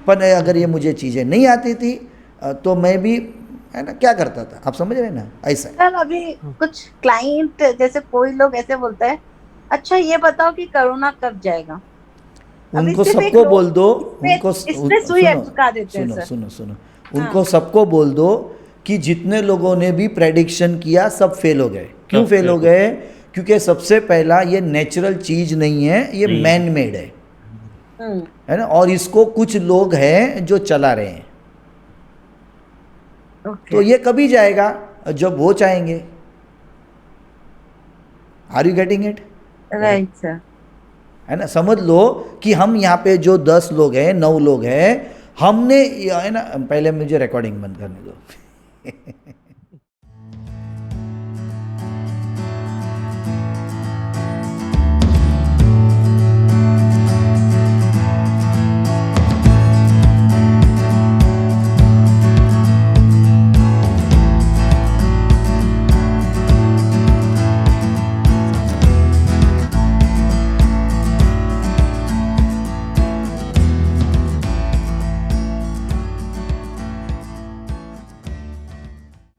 पर अगर ये मुझे चीज़ें नहीं आती थी तो मैं भी, है ना, क्या करता था, आप समझ रहे ना, ऐसा। सर अभी कुछ क्लाइंट, जैसे कोई लोग ऐसे बोलते हैं, अच्छा ये बताओ कि कोरोना कब जाएगा? उनको सबको बोल दो, उनको इसमें सुई अटका देते हैं सर। सुनो उनको सबको बोल दो कि जितने लोगों ने भी प्रेडिक्शन किया सब फेल हो गए। क्यों फेल हो गए? क्योंकि सबसे पहला ये नेचुरल चीज नहीं है, ये मैन मेड है ना, और इसको कुछ लोग हैं जो चला रहे हैं। तो ये कभी जाएगा जब वो चाहेंगे। Are you getting it? Right sir. है ना, समझ लो कि हम यहाँ पे जो 10 लोग हैं, 9 लोग हैं, हमने, है ना, पहले मुझे रिकॉर्डिंग बंद करने दो